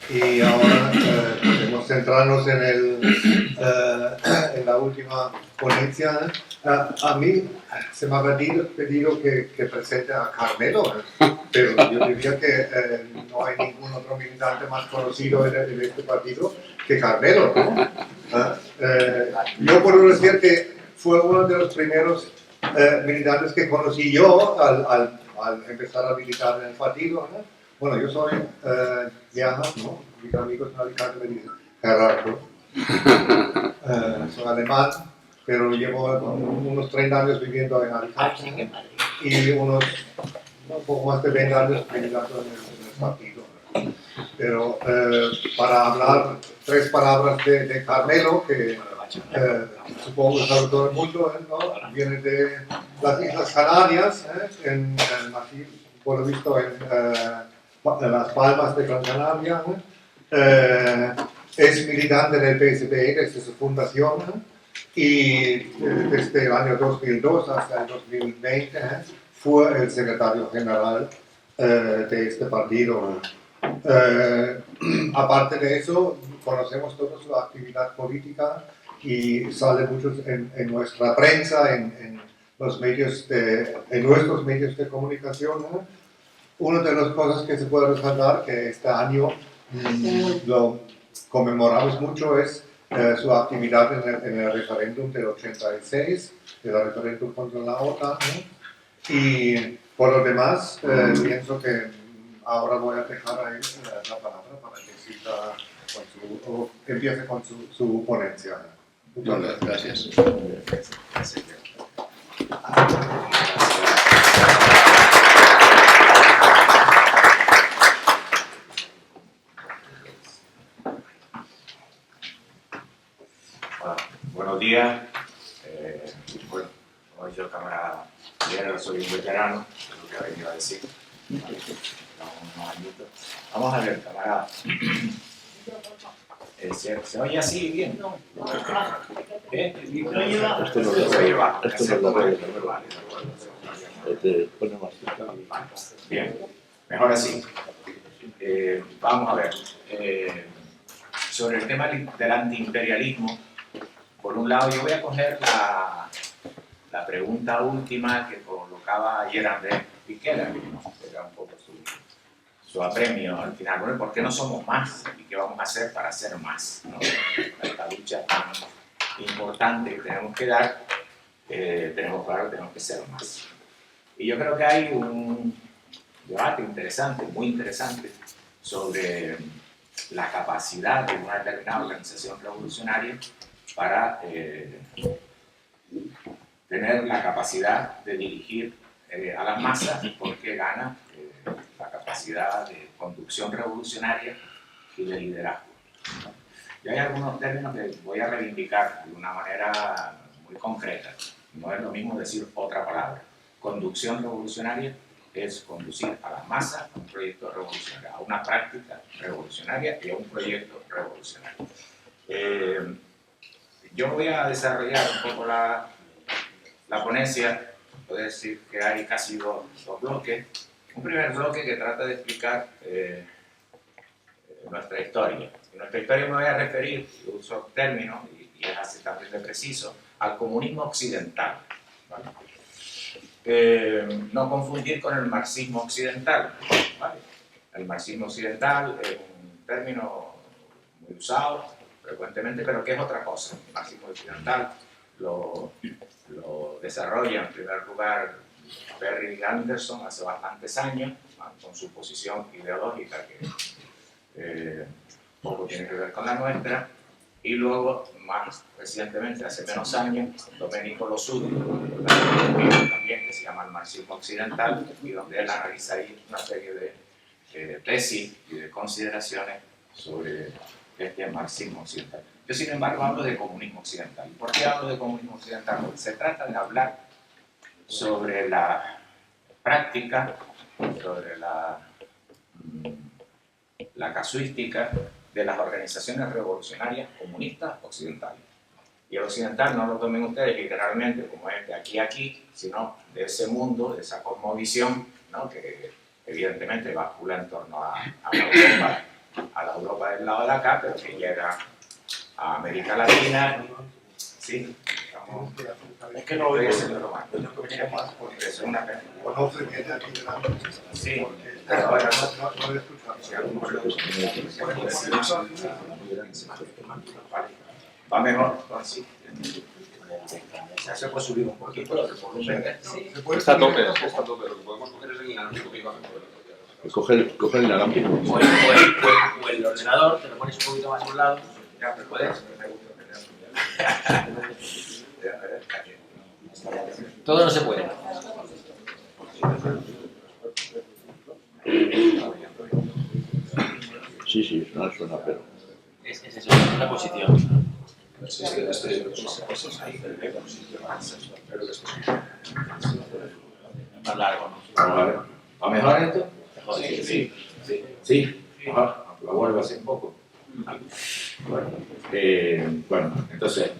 y ahora podemos centrarnos en la última ponencia. A mí se me ha pedido que presente a Carmelo, pero yo diría que no hay ningún otro militante más conocido en este partido que Carmelo, ¿no? Yo puedo decir que fue uno de los primeros militantes que conocí yo al empezar a militar en el partido, ¿no? Bueno, yo soy viaja, ¿no? Mis amigos en Alicante me dicen Gerardo. Soy alemán, pero llevo unos 30 años viviendo en Alicante y un poco más de 20 años militando en el partido. Pero para hablar 3 palabras de Carmelo, que supongo que sabe todo el mundo, ¿no? Viene de las Islas Canarias, aquí por lo visto en Las Palmas de Gran Canaria, es militante en el PSPE desde su fundación y desde el año 2002 hasta el 2020 fue el secretario general de este partido. Aparte de eso, conocemos toda su actividad política y sale mucho en nuestra prensa, en nuestros medios de comunicación, ¿no? Una de las cosas que se puede resaltar, que este año lo conmemoramos mucho, es su actividad en el referéndum del 86, el referéndum contra la OTAN, ¿no? Y por lo demás, pienso que ahora voy a dejar a él la palabra para que empiece con su ponencia. Muchas gracias. Buenos días. Bueno, como ha dicho el camarada Guerrero, soy un veterano, es lo que ha venido a decir. Vamos a ver, camarada. ¿Se oye así bien? No. Esto no lo lleva. Bien, mejor así. Vamos a ver. Sobre el tema del antiimperialismo, por un lado, yo voy a coger la pregunta última que colocaba ayer Andrés Piquera, ¿no? Era un poco su apremio al final. Bueno, ¿por qué no somos más? ¿Y qué vamos a hacer para ser más, ¿no? Esta lucha tan importante que tenemos que dar, tenemos claro que tenemos que ser más. Y yo creo que hay un debate interesante, muy interesante, sobre la capacidad de una determinada organización revolucionaria para tener la capacidad de dirigir a las masas, porque gana la capacidad de conducción revolucionaria y de liderazgo. Y hay algunos términos que voy a reivindicar de una manera muy concreta. No es lo mismo decir otra palabra. Conducción revolucionaria es conducir a las masas a un proyecto revolucionario, a una práctica revolucionaria y a un proyecto revolucionario. Yo voy a desarrollar un poco la ponencia. Puedo decir que hay casi dos bloques. Un primer bloque que trata de explicar nuestra historia. En nuestra historia me voy a referir, yo uso el término, y es así también de preciso, al comunismo occidental, ¿vale? No confundir con el marxismo occidental, ¿vale? El marxismo occidental es un término muy usado frecuentemente, pero que es otra cosa. El marxismo occidental lo desarrolla en primer lugar Berry y Anderson hace bastantes años, con su posición ideológica que poco tiene que ver con la nuestra, y luego más recientemente, hace menos años, Domenico Losuti, también, que se llama el marxismo occidental, y donde él analiza ahí una serie de tesis y de consideraciones sobre este marxismo occidental. Yo, sin embargo, hablo de comunismo occidental. ¿Por qué hablo de comunismo occidental? Porque se trata de hablar sobre la práctica, sobre la casuística de las organizaciones revolucionarias comunistas occidentales. Y el occidental no lo tomen ustedes literalmente como es de aquí a aquí, sino de ese mundo, de esa cosmovisión, ¿no? Que evidentemente bascula en torno a la Europa a la Europa del lado de acá, pero que llega a América Latina. Sí, estamos... Es que no oigo. Eso es una pena. Onofre viene aquí delante. Sí, Pero pero bueno, no lo he escuchado. va mejor, sí. Se puede subir un poquito el volumen. ¿Se puede Está a subir? tope, está a tope. Lo que podemos coger es el inalámbrico que iba mejor. Coge el inalámbrico. O el ordenador, te lo pones un poquito más a un lado. Ya, pero puedes. Todo no se puede. Sí, suena, pero... Es eso, es una posición. Sí, es que estoy cosas ahí, pero Más largo, ¿no? vamos a ver. ¿Va mejor esto? Mejor, Sí, mejor. Lo vuelvo así un poco. Bueno, entonces,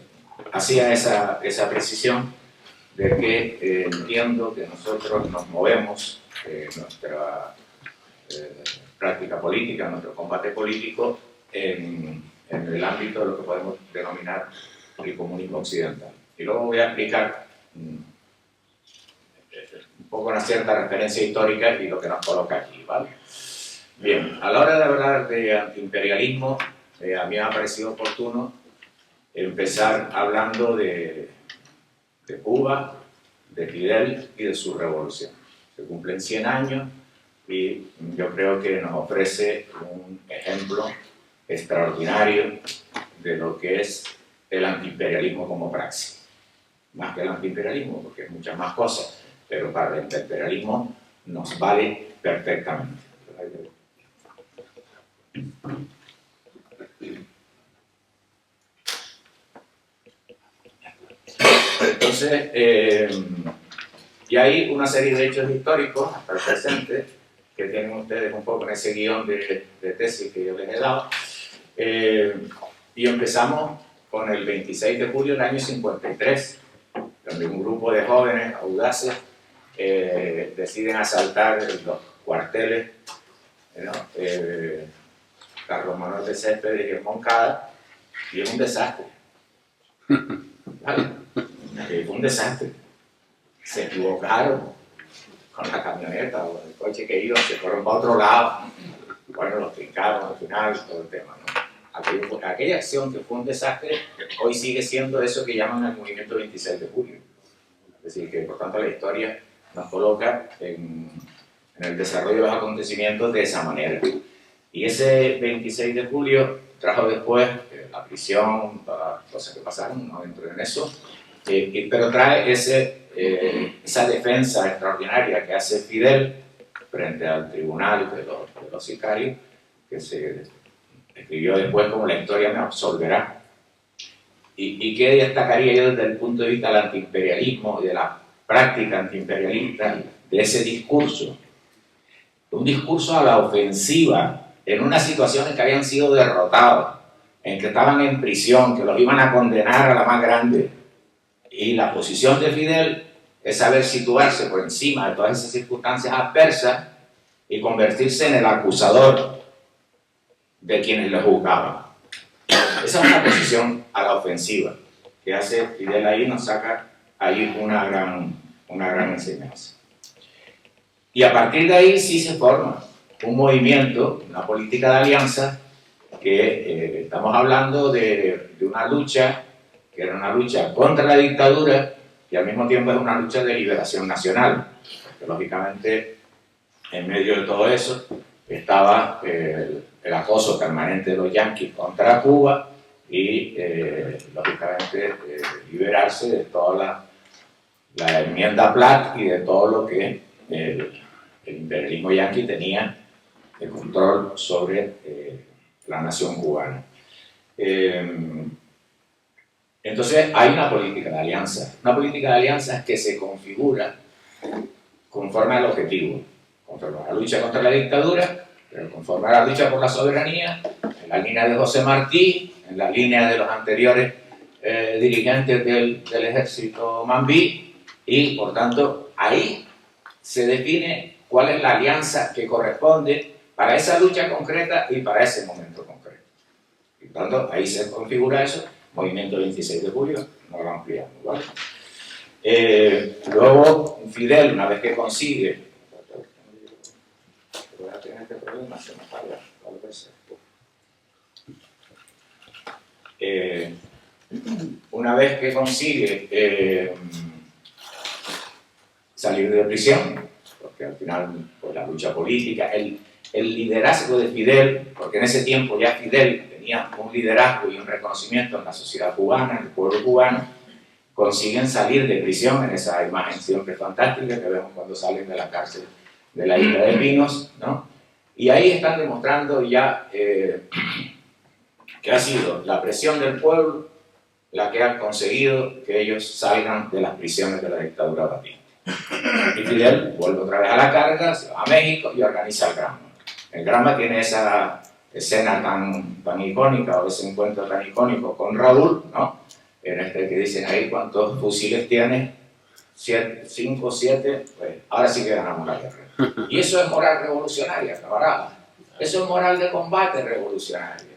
hacía esa precisión de que entiendo que nosotros nos movemos nuestra práctica política, nuestro combate político en el ámbito de lo que podemos denominar el comunismo occidental. Y luego voy a explicar un poco una cierta referencia histórica y lo que nos coloca aquí, ¿vale? Bien, a la hora de hablar de antiimperialismo, a mí me ha parecido oportuno empezar hablando de Cuba, de Fidel y de su revolución. Se cumplen 100 años y yo creo que nos ofrece un ejemplo extraordinario de lo que es el antiimperialismo como praxis. Más que el antiimperialismo, porque es muchas más cosas, pero para el imperialismo nos vale perfectamente. Entonces, y hay una serie de hechos históricos hasta el presente que tienen ustedes un poco en ese guión de tesis que yo les he dado. Y empezamos con el 26 de julio del año 53, donde un grupo de jóvenes audaces deciden asaltar los cuarteles, ¿no? Carlos Manuel de Céspedes y en Moncada, y es un desastre. ¿Vale? Fue un desastre. Se equivocaron con la camioneta o el coche que iban, se fueron para otro lado. Bueno, los trincaron al final, todo el tema, ¿no? Aquella acción que fue un desastre, hoy sigue siendo eso que llaman el movimiento 26 de julio. Es decir, que por tanto la historia nos coloca en el desarrollo de los acontecimientos de esa manera. Y ese 26 de julio trajo después la prisión, todas las cosas que pasaron, no entro en eso, pero trae esa defensa extraordinaria que hace Fidel frente al tribunal de los sicarios, que se escribió después como la historia me absolverá. ¿Y qué destacaría yo desde el punto de vista del antiimperialismo y de la práctica antiimperialista de ese discurso? Un discurso a la ofensiva en unas situaciones que habían sido derrotados, en que estaban en prisión, que los iban a condenar a la más grande. Y la posición de Fidel es saber situarse por encima de todas esas circunstancias adversas y convertirse en el acusador de quienes lo juzgaban. Esa es una posición a la ofensiva que hace Fidel ahí, nos saca ahí una gran enseñanza. Y a partir de ahí sí se forma un movimiento, una política de alianza, que estamos hablando de una lucha que era una lucha contra la dictadura y al mismo tiempo es una lucha de liberación nacional. Porque, lógicamente, en medio de todo eso estaba el acoso permanente de los yanquis contra Cuba y, lógicamente, liberarse de toda la enmienda Platt y de todo lo que el imperialismo yanqui tenía el control sobre la nación cubana. Entonces hay una política de alianzas que se configura conforme al objetivo, conforme a la lucha contra la dictadura, pero conforme a la lucha por la soberanía, en la línea de José Martí, en la línea de los anteriores dirigentes del ejército Mambí, y por tanto ahí se define cuál es la alianza que corresponde para esa lucha concreta y para ese momento concreto. Y por tanto, ahí se configura eso, movimiento 26 de julio, no lo ampliamos, ¿vale? Luego, Fidel, una vez que consigue, voy a tener este problema, se me falla, tal vez. Una vez que consigue salir de prisión, porque al final pues, la lucha política, el liderazgo de Fidel, porque en ese tiempo ya Fidel tenía un liderazgo y un reconocimiento en la sociedad cubana, en el pueblo cubano, consiguen salir de prisión en esa imagen siempre fantástica que vemos cuando salen de la cárcel de la Isla de Pinos, ¿no? Y ahí están demostrando ya que ha sido la presión del pueblo la que ha conseguido que ellos salgan de las prisiones de la dictadura batista. Y Fidel vuelve otra vez a la carga, se va a México y organiza el Granma. El Granma tiene esa escena tan icónica, o ese encuentro tan icónico con Raúl, ¿no? En este que dicen ahí cuántos fusiles tienes, 5, 7, pues ahora sí que ganamos la guerra. Y eso es moral revolucionaria, camarada. Eso es moral de combate revolucionaria.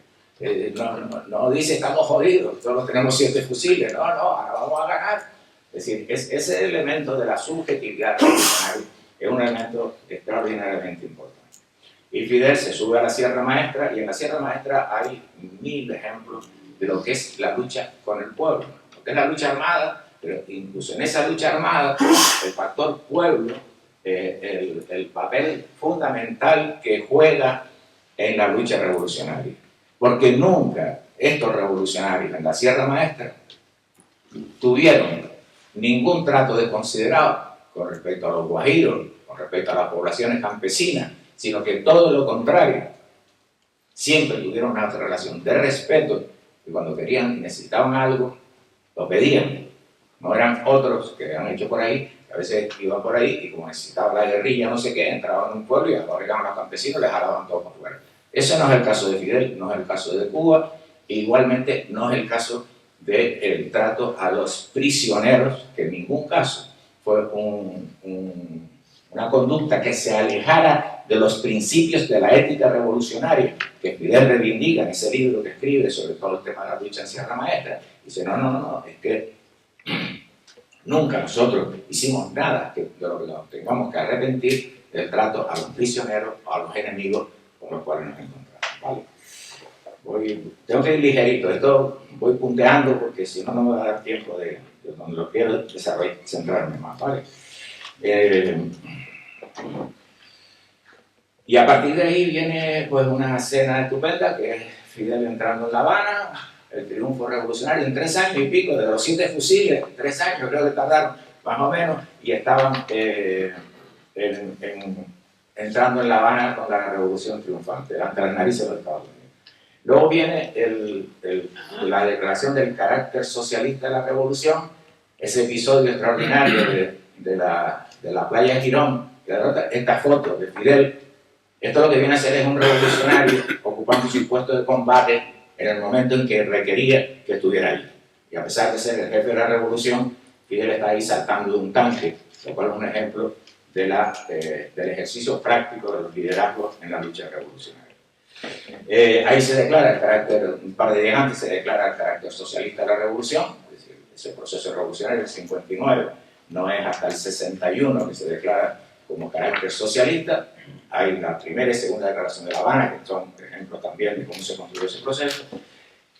No dice estamos jodidos, todos tenemos 7 fusiles, no, ahora vamos a ganar. Es decir, ese elemento de la subjetividad revolucionaria es un elemento extraordinariamente importante. Y Fidel se sube a la Sierra Maestra, y en la Sierra Maestra hay 1000 ejemplos de lo que es la lucha con el pueblo, lo que es la lucha armada, pero incluso en esa lucha armada, el factor pueblo, el papel fundamental que juega en la lucha revolucionaria. Porque nunca estos revolucionarios en la Sierra Maestra tuvieron ningún trato desconsiderado con respecto a los guajiros, con respecto a las poblaciones campesinas, sino que todo lo contrario, siempre tuvieron una relación de respeto y cuando querían, necesitaban algo, lo pedían. No eran otros que han hecho por ahí, que a veces iban por ahí y como necesitaban la guerrilla, no sé qué, entraban en un pueblo y agarraban a los campesinos y les jalaban todo para afuera. Ese no es el caso de Fidel, no es el caso de Cuba, e igualmente no es el caso del trato a los prisioneros, que en ningún caso fue una conducta que se alejara de los principios de la ética revolucionaria que Fidel reivindica en ese libro que escribe sobre todo el tema de la lucha en Sierra Maestra. Dice, no, es que nunca nosotros hicimos nada de lo que nos tengamos que arrepentir del trato a los prisioneros o a los enemigos con los cuales nos encontramos, ¿vale? Tengo que ir ligerito, esto voy punteando porque si no, no me va a dar tiempo de donde lo quiero desarrollar, centrarme más, ¿vale? Y a partir de ahí viene pues una escena estupenda que es Fidel entrando en La Habana, el triunfo revolucionario en 3 años y pico, de los 7 fusiles, 3 años creo que tardaron más o menos, y estaban entrando en La Habana con la revolución triunfante, ante las narices de los Estados Unidos. Luego viene la declaración del carácter socialista de la revolución, ese episodio extraordinario de la playa de Girón, que derrota esta foto de Fidel. Esto lo que viene a hacer es un revolucionario ocupando su puesto de combate en el momento en que requería que estuviera ahí. Y a pesar de ser el jefe de la revolución, Fidel está ahí saltando de un tanque, lo cual es un ejemplo del ejercicio práctico de los liderazgos en la lucha revolucionaria. Ahí se declara el carácter, un par de días antes se declara el carácter socialista de la revolución, es decir, ese proceso revolucionario del 59, no es hasta el 61 que se declara como carácter socialista. Hay la primera y segunda declaración de La Habana, que son ejemplos también de cómo se construyó ese proceso.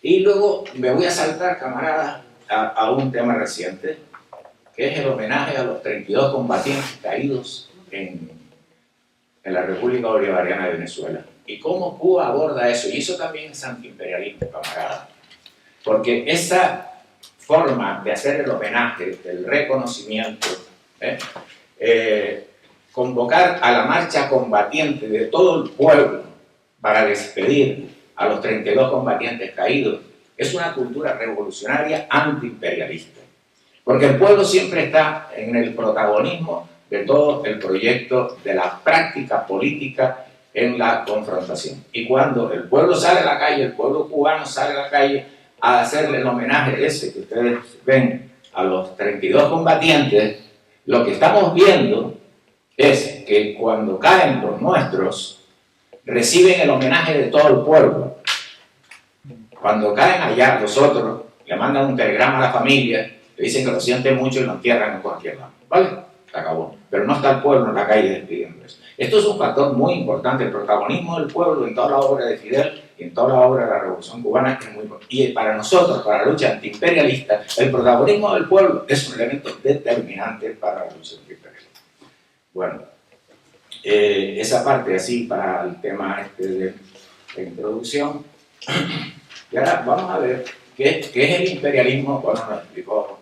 Y luego me voy a saltar, camaradas, a un tema reciente, que es el homenaje a los 32 combatientes caídos en la República Bolivariana de Venezuela. Y cómo Cuba aborda eso, y eso también es antiimperialismo, camaradas. Porque esa forma de hacer el homenaje, el reconocimiento, convocar a la marcha combatiente de todo el pueblo para despedir a los 32 combatientes caídos, es una cultura revolucionaria antiimperialista. Porque el pueblo siempre está en el protagonismo de todo el proyecto de la práctica política en la confrontación. Y cuando el pueblo sale a la calle, el pueblo cubano sale a la calle a hacerle el homenaje ese que ustedes ven a los 32 combatientes, lo que estamos viendo es que cuando caen los nuestros, reciben el homenaje de todo el pueblo. Cuando caen allá, los otros le mandan un telegrama a la familia, le dicen que lo sienten mucho y lo entierran en cualquier lado. ¿Vale? Se acabó. Pero no está el pueblo en la calle despidiendo eso. Esto es un factor muy importante, el protagonismo del pueblo en toda la obra de Fidel y en toda la obra de la Revolución Cubana es muy importante. Y para nosotros, para la lucha antiimperialista, el protagonismo del pueblo es un elemento determinante para la lucha antiimperialista. Bueno, esa parte así para el tema de introducción. Y ahora vamos a ver qué es el imperialismo. Bueno, lo explicó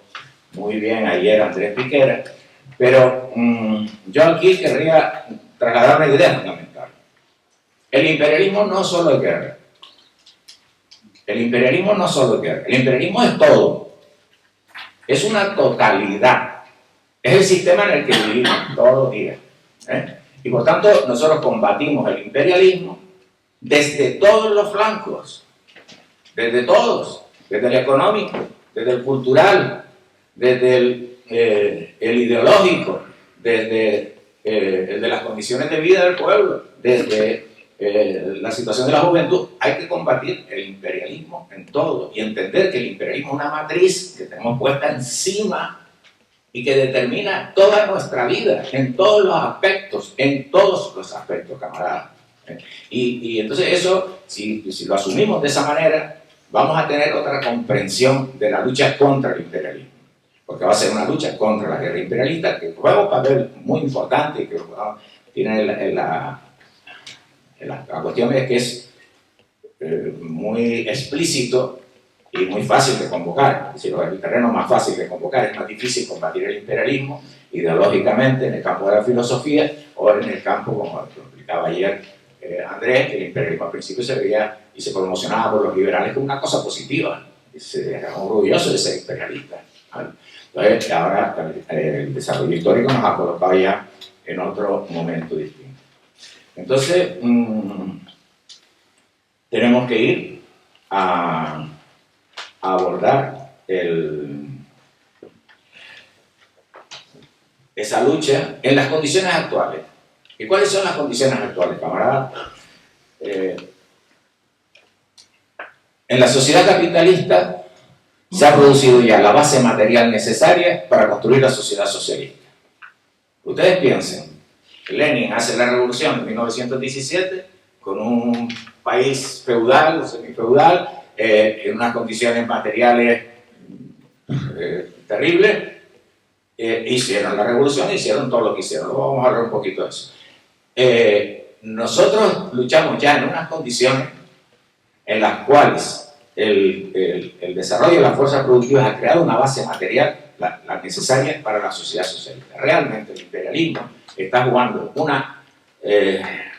muy bien ayer Andrés Piquera, pero yo aquí querría trasladar una idea fundamental. El imperialismo no solo es guerra. El imperialismo no solo es guerra. El imperialismo es todo. Es una totalidad. Es el sistema en el que vivimos todos los días. Y por tanto, nosotros combatimos el imperialismo desde todos los flancos. Desde todos. Desde el económico, desde el cultural, desde el ideológico, desde el de las condiciones de vida del pueblo, desde la situación de la juventud. Hay que combatir el imperialismo en todo y entender que el imperialismo es una matriz que tenemos puesta encima y que determina toda nuestra vida, en todos los aspectos, camaradas. Y entonces eso, si lo asumimos de esa manera, vamos a tener otra comprensión de la lucha contra el imperialismo. Porque va a ser una lucha contra la guerra imperialista que juega un papel muy importante y que tiene la cuestión es que es muy explícito y muy fácil de convocar. Es decir, el terreno más fácil de convocar, es más difícil combatir el imperialismo ideológicamente en el campo de la filosofía o en el campo, como lo explicaba ayer Andrés, que el imperialismo al principio se veía y se promocionaba por los liberales como una cosa positiva. Se era orgulloso de ser imperialista. ¿Vale? Entonces, ahora el desarrollo histórico nos ha colocado ya en otro momento distinto. Entonces, tenemos que ir a abordar esa lucha en las condiciones actuales. ¿Y cuáles son las condiciones actuales, camaradas? En la sociedad capitalista se ha producido ya la base material necesaria para construir la sociedad socialista. Ustedes piensen, Lenin hace la revolución en 1917 con un país feudal o semifeudal, en unas condiciones materiales terribles, hicieron la revolución, hicieron todo lo que hicieron. Vamos a hablar un poquito de eso. Nosotros luchamos ya en unas condiciones en las cuales el desarrollo de las fuerzas productivas ha creado una base material, la necesaria para la sociedad socialista. Realmente el imperialismo está jugando una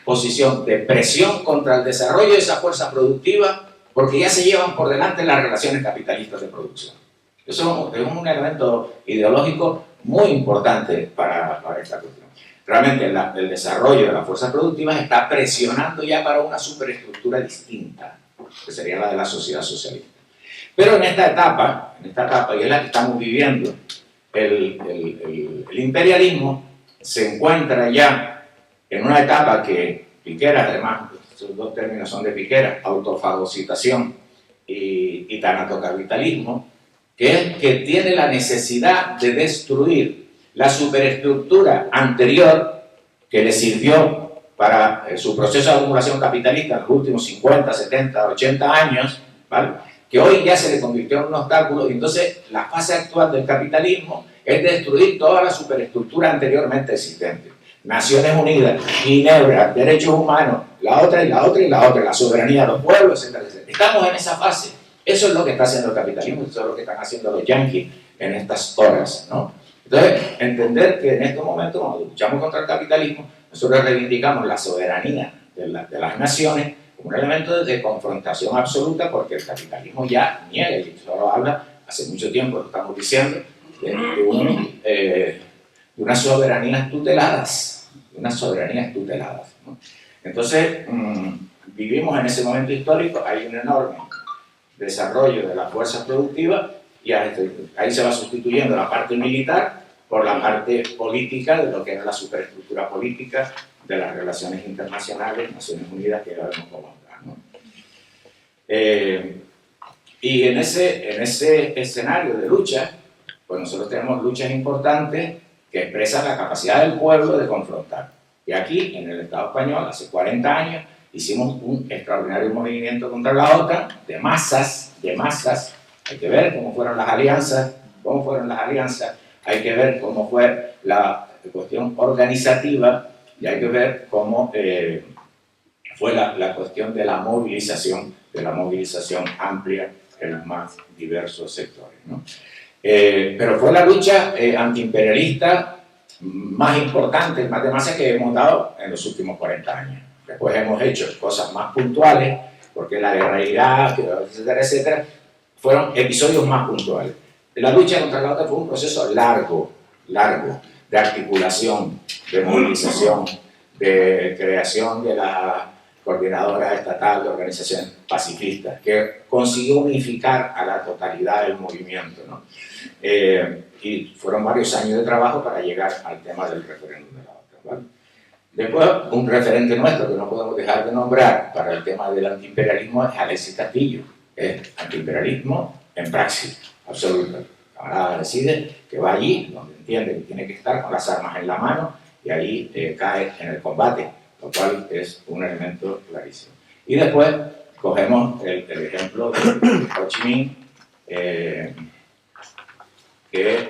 posición de presión contra el desarrollo de esa fuerza productiva porque ya se llevan por delante las relaciones capitalistas de producción. Eso es un elemento ideológico muy importante para esta cuestión. Realmente el desarrollo de las fuerzas productivas está presionando ya para una superestructura distinta, que sería la de la sociedad socialista. Pero en esta etapa, y es la que estamos viviendo, el imperialismo se encuentra ya en una etapa que Piquera, además, esos dos términos son de Piquera, autofagocitación y tanatocapitalismo, que tiene la necesidad de destruir la superestructura anterior que le sirvió para su proceso de acumulación capitalista en los últimos 50, 70, 80 años, ¿vale? Que hoy ya se le convirtió en un obstáculo, y entonces la fase actual del capitalismo es destruir toda la superestructura anteriormente existente. Naciones Unidas, Ginebra, derechos humanos, la otra y la otra y la otra, la soberanía de los pueblos, etcétera, etcétera. Estamos en esa fase. Eso es lo que está haciendo el capitalismo, eso es lo que están haciendo los yanquis en estas horas, ¿no? Entonces, entender que en estos momentos, cuando luchamos contra el capitalismo, nosotros reivindicamos la soberanía de las naciones como un elemento de confrontación absoluta, porque el capitalismo ya niega, y eso lo habla hace mucho tiempo, lo estamos diciendo, de unas soberanías tuteladas, ¿no? Entonces, vivimos en ese momento histórico, hay un enorme desarrollo de las fuerzas productivas, y ahí se va sustituyendo la parte militar por la parte política de lo que era la superestructura política de las relaciones internacionales, Naciones Unidas, que ya vemos cómo está, ¿no? Y en ese escenario de lucha, pues nosotros tenemos luchas importantes que expresan la capacidad del pueblo de confrontar. Y aquí, en el Estado español, hace 40 años, hicimos un extraordinario movimiento contra la OTAN, de masas, hay que ver cómo fueron las alianzas, hay que ver cómo fue la cuestión organizativa, y hay que ver cómo fue la cuestión de la movilización amplia en los más diversos sectores, ¿no? Pero fue la lucha antiimperialista más importante, más de masa que hemos dado en los últimos 40 años. Después hemos hecho cosas más puntuales, porque la guerra de Irak, etcétera, etcétera, fueron episodios más puntuales. La lucha contra la OTAN fue un proceso largo, de articulación, de movilización, de creación de la Coordinadora Estatal de Organizaciones Pacifistas, que consiguió unificar a la totalidad del movimiento, ¿no? Y fueron varios años de trabajo para llegar al tema del referéndum de la OTAN, ¿vale? Después, un referente nuestro que no podemos dejar de nombrar para el tema del antiimperialismo es Alexis Castillo. Es antiimperialismo en praxis absoluta. El camarada decide que va allí, donde entiende que tiene que estar con las armas en la mano, y ahí cae en el combate, lo cual es un elemento clarísimo. Y después cogemos el ejemplo de Ho Chi Minh, que es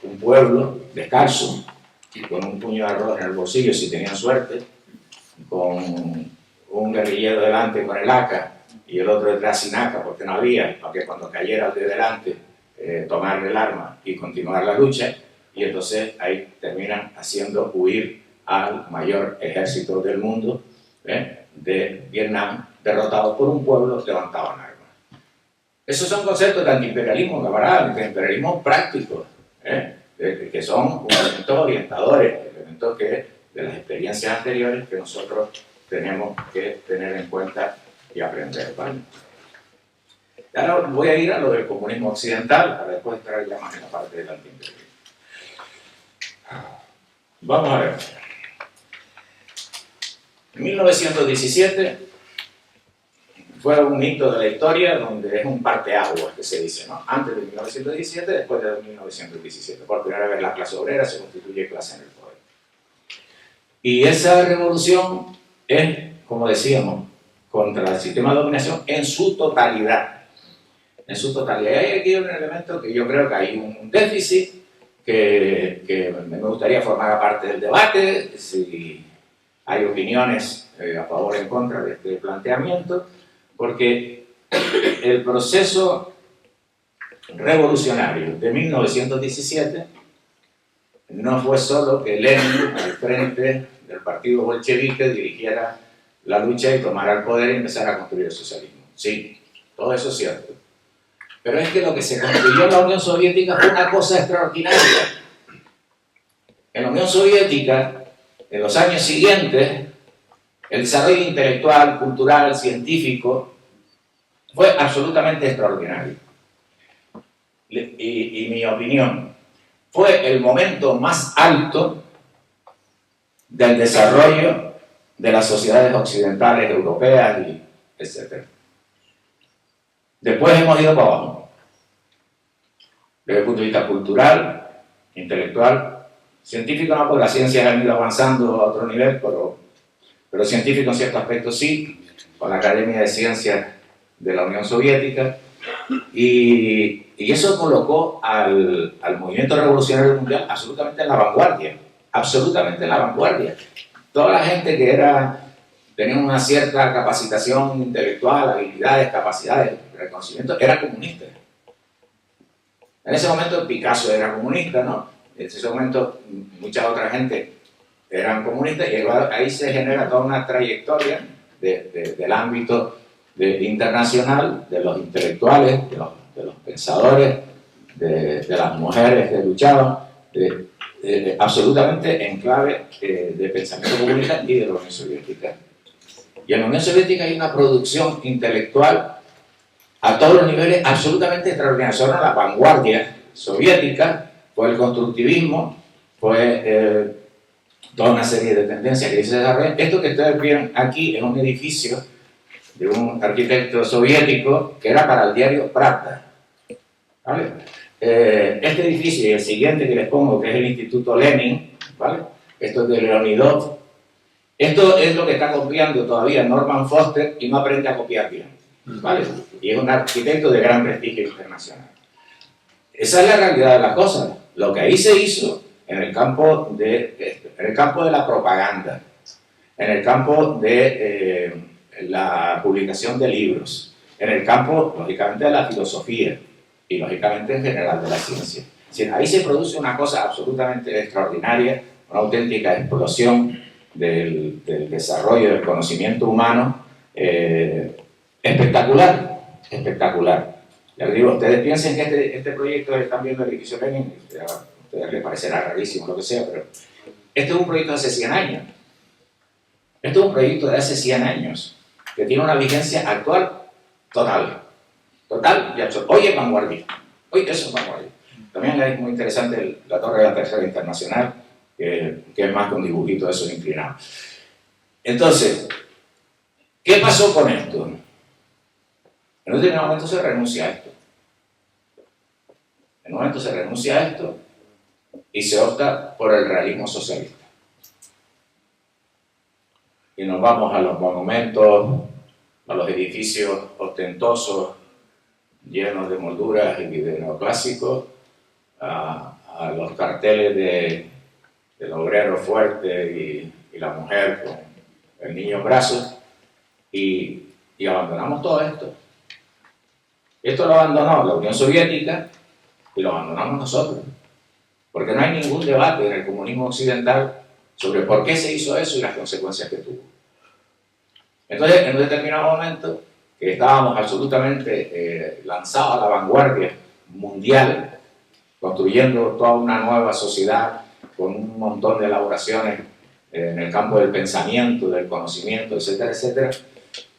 un pueblo descalzo, con un puño de arroz en el bolsillo si tenían suerte, con un guerrillero delante con el AK y el otro detrás sin AK porque no había, para que cuando cayera el de delante tomar el arma y continuar la lucha, y entonces ahí terminan haciendo huir al mayor ejército del mundo de Vietnam, derrotado por un pueblo levantado en armas. Esos son conceptos de antiimperialismo, camarada, de imperialismo práctico, que son elementos orientadores, elementos que de las experiencias anteriores que nosotros tenemos que tener en cuenta y aprender, ¿vale? Y ahora voy a ir a lo del comunismo occidental para después entrar ya más en la parte del antiimperialismo. Vamos a ver. En 1917 fue un hito de la historia donde es un parteaguas, que se dice, ¿no? Antes de 1917, después de 1917. Por primera vez la clase obrera se constituye clase en el poder. Y esa revolución es, como decíamos, contra el sistema de dominación en su totalidad. En su totalidad. Y hay aquí un elemento que yo creo que hay un déficit que me gustaría formar parte del debate, si hay opiniones a favor o en contra de este planteamiento, porque el proceso revolucionario de 1917 no fue solo que Lenin, al frente del partido bolchevique, dirigiera la lucha y tomara el poder y empezara a construir el socialismo. Sí, todo eso es cierto. Pero es que lo que se construyó en la Unión Soviética fue una cosa extraordinaria. En la Unión Soviética, en los años siguientes, el desarrollo intelectual, cultural, científico, fue absolutamente extraordinario. Y mi opinión, fue el momento más alto del desarrollo de las sociedades occidentales, europeas, etc. Después hemos ido para abajo. Desde el punto de vista cultural, intelectual, científico no, porque las ciencias han ido avanzando a otro nivel, pero científico en ciertos aspectos sí, con la Academia de Ciencias de la Unión Soviética, y eso colocó al movimiento revolucionario mundial absolutamente en la vanguardia, absolutamente en la vanguardia. Toda la gente que tenía una cierta capacitación intelectual, habilidades, capacidades, reconocimiento, era comunista. En ese momento Picasso era comunista, ¿no? En ese momento mucha otra gente eran comunistas, y ahí se genera toda una trayectoria del ámbito internacional, de los intelectuales, de los pensadores, de las mujeres que luchaban, absolutamente en clave de pensamiento comunista y de la Unión Soviética. Y en la Unión Soviética hay una producción intelectual a todos los niveles absolutamente extraordinaria. Son la vanguardia soviética, fue el constructivismo, fue toda una serie de tendencias que se desarrollan. Esto que ustedes ven aquí es un edificio de un arquitecto soviético que era para el diario Pravda, ¿vale? Este edificio y el siguiente que les pongo, que es el Instituto Lenin, ¿vale? Esto es de Leonidov. Esto es lo que está copiando todavía Norman Foster y no aprende a copiar bien, ¿vale? Y es un arquitecto de gran prestigio internacional. Esa es la realidad de las cosas. Lo que ahí se hizo en el campo de la propaganda, en el campo de la publicación de libros, en el campo, lógicamente, de la filosofía y, lógicamente, en general de la ciencia. Ahí se produce una cosa absolutamente extraordinaria, una auténtica explosión del desarrollo del conocimiento humano, espectacular, espectacular. Ya les digo, ustedes piensen que este proyecto están viendo el edificio Lenin, a ustedes les parecerá rarísimo, lo que sea, pero este es un proyecto de hace 100 años. Este es un proyecto de hace 100 años, que tiene una vigencia actual total y absoluta. Hoy es vanguardista, hoy eso es vanguardista. También es muy interesante la Torre de la Tercera Internacional, que es más que un dibujito de esos inclinados. Entonces, ¿qué pasó con esto? En un determinado momento se renuncia a esto. En un momento se renuncia a esto y se opta por el realismo socialista. Y nos vamos a los monumentos, a los edificios ostentosos, llenos de molduras y de neoclásicos, a los carteles del obrero fuerte y la mujer con el niño en brazos, y abandonamos todo esto. Esto lo abandonó la Unión Soviética y lo abandonamos nosotros, porque no hay ningún debate en el comunismo occidental sobre por qué se hizo eso y las consecuencias que tuvo. Entonces, en un determinado momento, que estábamos absolutamente lanzados a la vanguardia mundial, construyendo toda una nueva sociedad con un montón de elaboraciones en el campo del pensamiento, del conocimiento, etcétera, etcétera,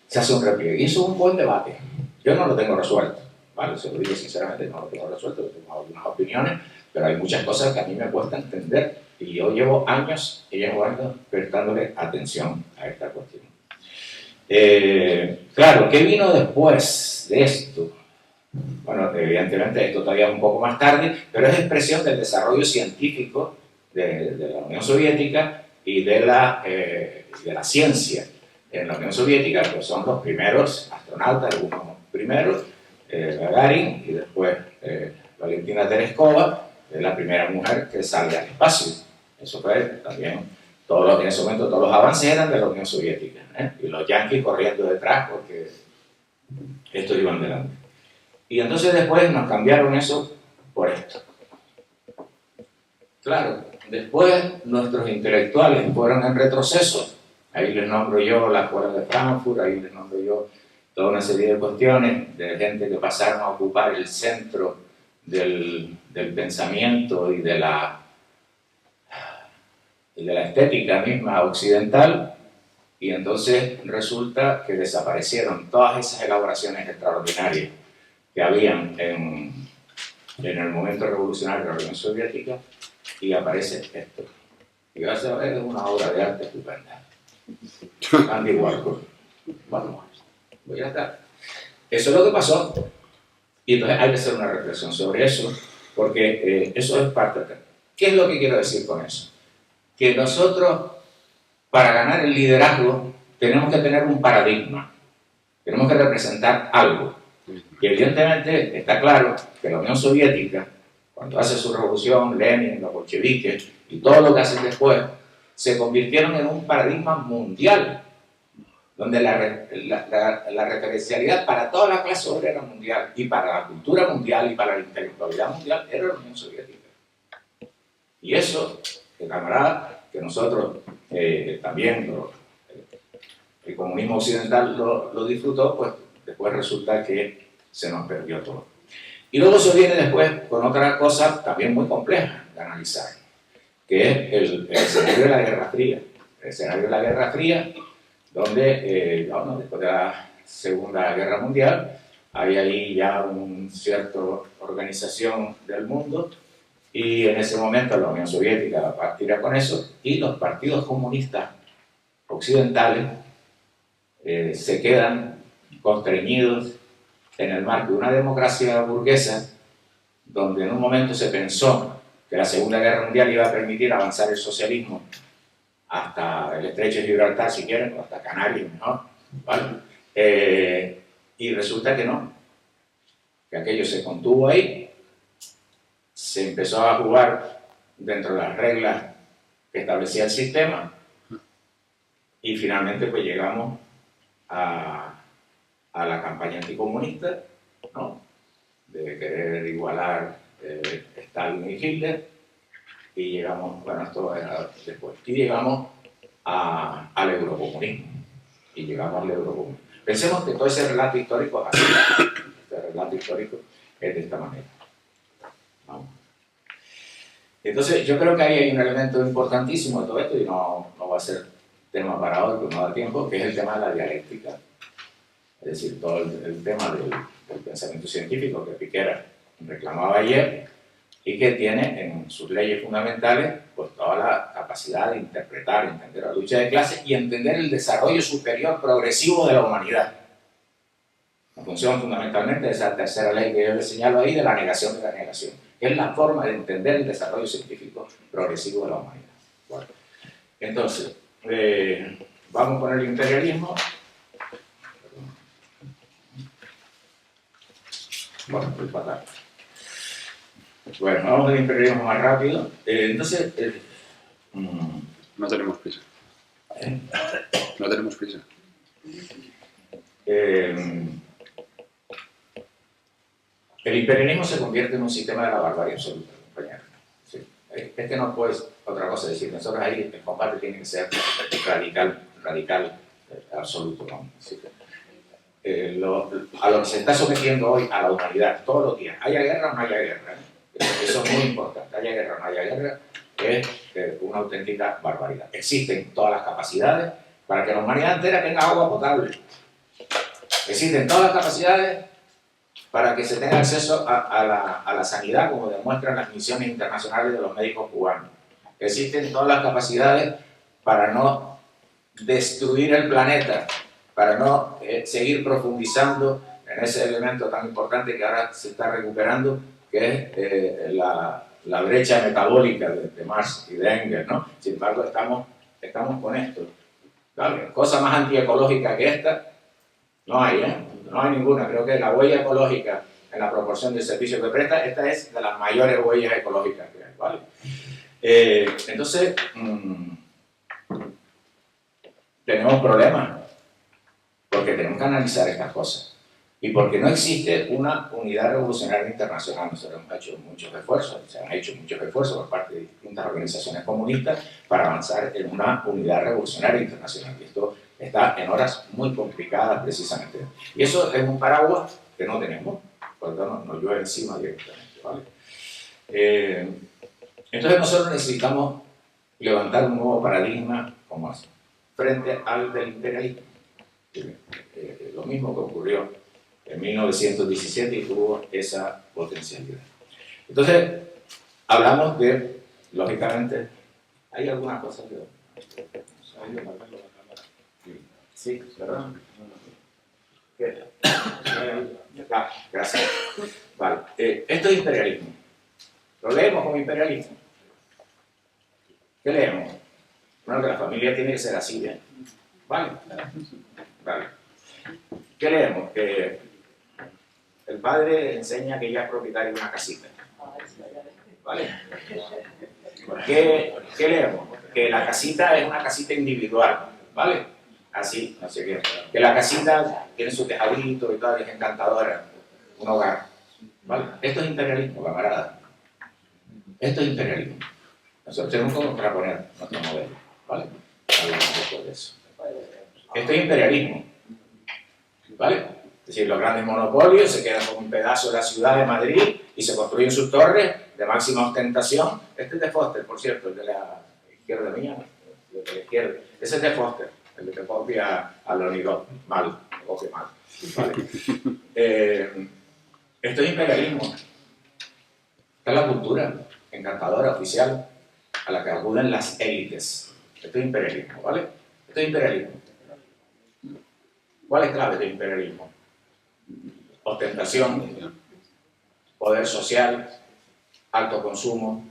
se hace un repliegue. Y eso es un buen debate. Yo no lo tengo resuelto, ¿vale? Se lo digo sinceramente, no lo tengo resuelto, tengo algunas opiniones, pero hay muchas cosas que a mí me cuesta entender y yo llevo años prestándole atención a esta cuestión. Claro, ¿qué vino después de esto? Bueno, evidentemente esto todavía un poco más tarde, pero es expresión del desarrollo científico de la Unión Soviética y de la ciencia. En la Unión Soviética pues son los primeros astronautas, algunos primeros, Gagarin y después Valentina Tereskova, la primera mujer que sale al espacio. Eso fue también, en ese momento todos los avances eran de la Unión Soviética, y los yanquis corriendo detrás porque estos iban delante. Y entonces después nos cambiaron eso por esto. Claro, después nuestros intelectuales fueron en retroceso. Ahí les nombro yo la Escuela de Frankfurt, ahí les nombro yo toda una serie de cuestiones de gente que pasaron a ocupar el centro del pensamiento y de la estética misma occidental, y entonces resulta que desaparecieron todas esas elaboraciones extraordinarias que habían en el momento revolucionario de la Unión Soviética, y aparece esto. Y vas a ver, es una obra de arte estupenda. Andy Warhol. Bueno, pues ya está. Eso es lo que pasó. Y entonces hay que hacer una reflexión sobre eso, porque eso es parte de... ¿Qué es lo que quiero decir con eso? Que nosotros, para ganar el liderazgo, tenemos que tener un paradigma. Tenemos que representar algo. Y evidentemente está claro que la Unión Soviética, cuando hace su revolución, Lenin, los bolcheviques y todo lo que hacen después, se convirtieron en un paradigma mundial, donde la referencialidad para toda la clase obrera mundial y para la cultura mundial y para la intelectualidad mundial era la Unión Soviética. Y eso, camarada, que nosotros también, el comunismo occidental lo disfrutó, pues después resulta que se nos perdió todo. Y luego se viene después con otra cosa también muy compleja de analizar, que es el escenario de la Guerra Fría. El escenario de la Guerra Fría, donde, después de la Segunda Guerra Mundial, hay ahí ya una cierta organización del mundo, Y en ese momento la Unión Soviética partirá con eso y los partidos comunistas occidentales se quedan constreñidos en el marco de una democracia burguesa donde en un momento se pensó que la Segunda Guerra Mundial iba a permitir avanzar el socialismo hasta el Estrecho de Gibraltar, si quieren, o hasta Canarias mejor, ¿vale? Y resulta que no, que aquello se contuvo ahí, se empezó a jugar dentro de las reglas que establecía el sistema y finalmente pues llegamos a la campaña anticomunista, ¿no? De querer igualar Stalin y Hitler, y llegamos, bueno, esto era después, y llegamos al eurocomunismo, Pensemos que todo ese relato histórico es así, este relato histórico es de esta manera. ¿Vamos? Entonces, yo creo que ahí hay un elemento importantísimo de todo esto, y no va a ser tema para hoy, porque no da tiempo, que es el tema de la dialéctica. Es decir, todo el tema del pensamiento científico que Piquera reclamaba ayer y que tiene en sus leyes fundamentales pues toda la capacidad de interpretar, entender la lucha de clases y entender el desarrollo superior progresivo de la humanidad. En función fundamentalmente de esa tercera ley que yo les señalo ahí, de la negación de la negación, que es la forma de entender el desarrollo científico progresivo de la humanidad. Bueno, entonces, vamos con el imperialismo. Bueno, pues fatal. Bueno, vamos al imperialismo más rápido. Entonces, no tenemos prisa. No tenemos prisa. El imperialismo se convierte en un sistema de la barbarie absoluta, compañeros. Sí. Es que no puedes otra cosa decir. Nosotros ahí el combate tiene que ser radical, absoluto. ¿No? Sí. A lo que se está sometiendo hoy a la humanidad todos los días, haya guerra o no haya guerra, eso es muy importante, haya guerra o no haya guerra, es una auténtica barbaridad. Existen todas las capacidades para que la humanidad entera tenga agua potable, existen todas las capacidades para que se tenga acceso a la sanidad, como demuestran las misiones internacionales de los médicos cubanos, existen todas las capacidades para no destruir el planeta, para no seguir profundizando en ese elemento tan importante que ahora se está recuperando, que es la brecha metabólica de Marx y de Engels, ¿no? Sin embargo, estamos con esto. ¿Vale? Cosa más antiecológica que esta, no hay, ¿eh? No hay ninguna. Creo que la huella ecológica en la proporción del servicio que presta, esta es de las mayores huellas ecológicas que hay, ¿vale? Entonces, tenemos problemas, porque tenemos que analizar estas cosas y porque no existe una unidad revolucionaria internacional. Nosotros hemos hecho muchos esfuerzos, se han hecho muchos esfuerzos por parte de distintas organizaciones comunistas para avanzar en una unidad revolucionaria internacional, y esto está en horas muy complicadas precisamente, y eso es un paraguas que no tenemos, por lo tanto nos llueve encima directamente, ¿vale? Entonces nosotros necesitamos levantar un nuevo paradigma como así, frente al del imperialismo. Lo mismo que ocurrió en 1917 y tuvo esa potencialidad. Entonces, hablamos de, lógicamente, hay algunas cosas que... Sí, perdón. ¿Qué? Gracias. Vale, esto es imperialismo. Lo leemos como imperialismo. ¿Qué leemos? Bueno, que la familia tiene que ser así, ¿bien? ¿Vale? Vale. ¿Qué leemos? Que el padre enseña que ella es propietaria de una casita. ¿Vale? ¿Qué leemos? Que la casita es una casita individual. ¿Vale? Así, no sé qué. Que la casita tiene su tejadito y todo, es encantadora. Un hogar. ¿Vale? Esto es imperialismo, camarada. Esto es imperialismo. Nosotros tenemos que contraponer nuestro modelo. ¿Vale? Hablamos después de eso. Esto es imperialismo, ¿vale? Es decir, los grandes monopolios se quedan con un pedazo de la ciudad de Madrid y se construyen sus torres de máxima ostentación. Este es de Foster, por cierto, el de la izquierda mía, el de la izquierda. Ese es de Foster, el de que copia a Leonidov, mal, copia mal. ¿Vale? Esto es imperialismo. Esta es la cultura. encantadora, oficial, a la que acuden las élites. Esto es imperialismo, ¿vale? Esto es imperialismo. ¿Cuál es clave del imperialismo? Ostentación, poder social, alto consumo,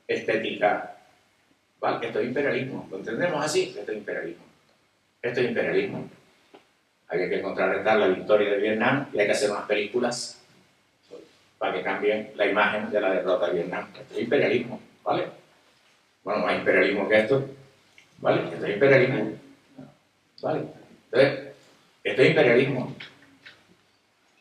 estética. ¿Vale? Esto es imperialismo. ¿Lo entendemos así? Esto es imperialismo. Esto es imperialismo. Hay que contrarrestar la victoria de Vietnam y hay que hacer unas películas para que cambien la imagen de la derrota de Vietnam. Esto es imperialismo, ¿vale? Bueno, más imperialismo que esto, ¿vale? Esto es imperialismo, ¿vale? Entonces, esto es imperialismo.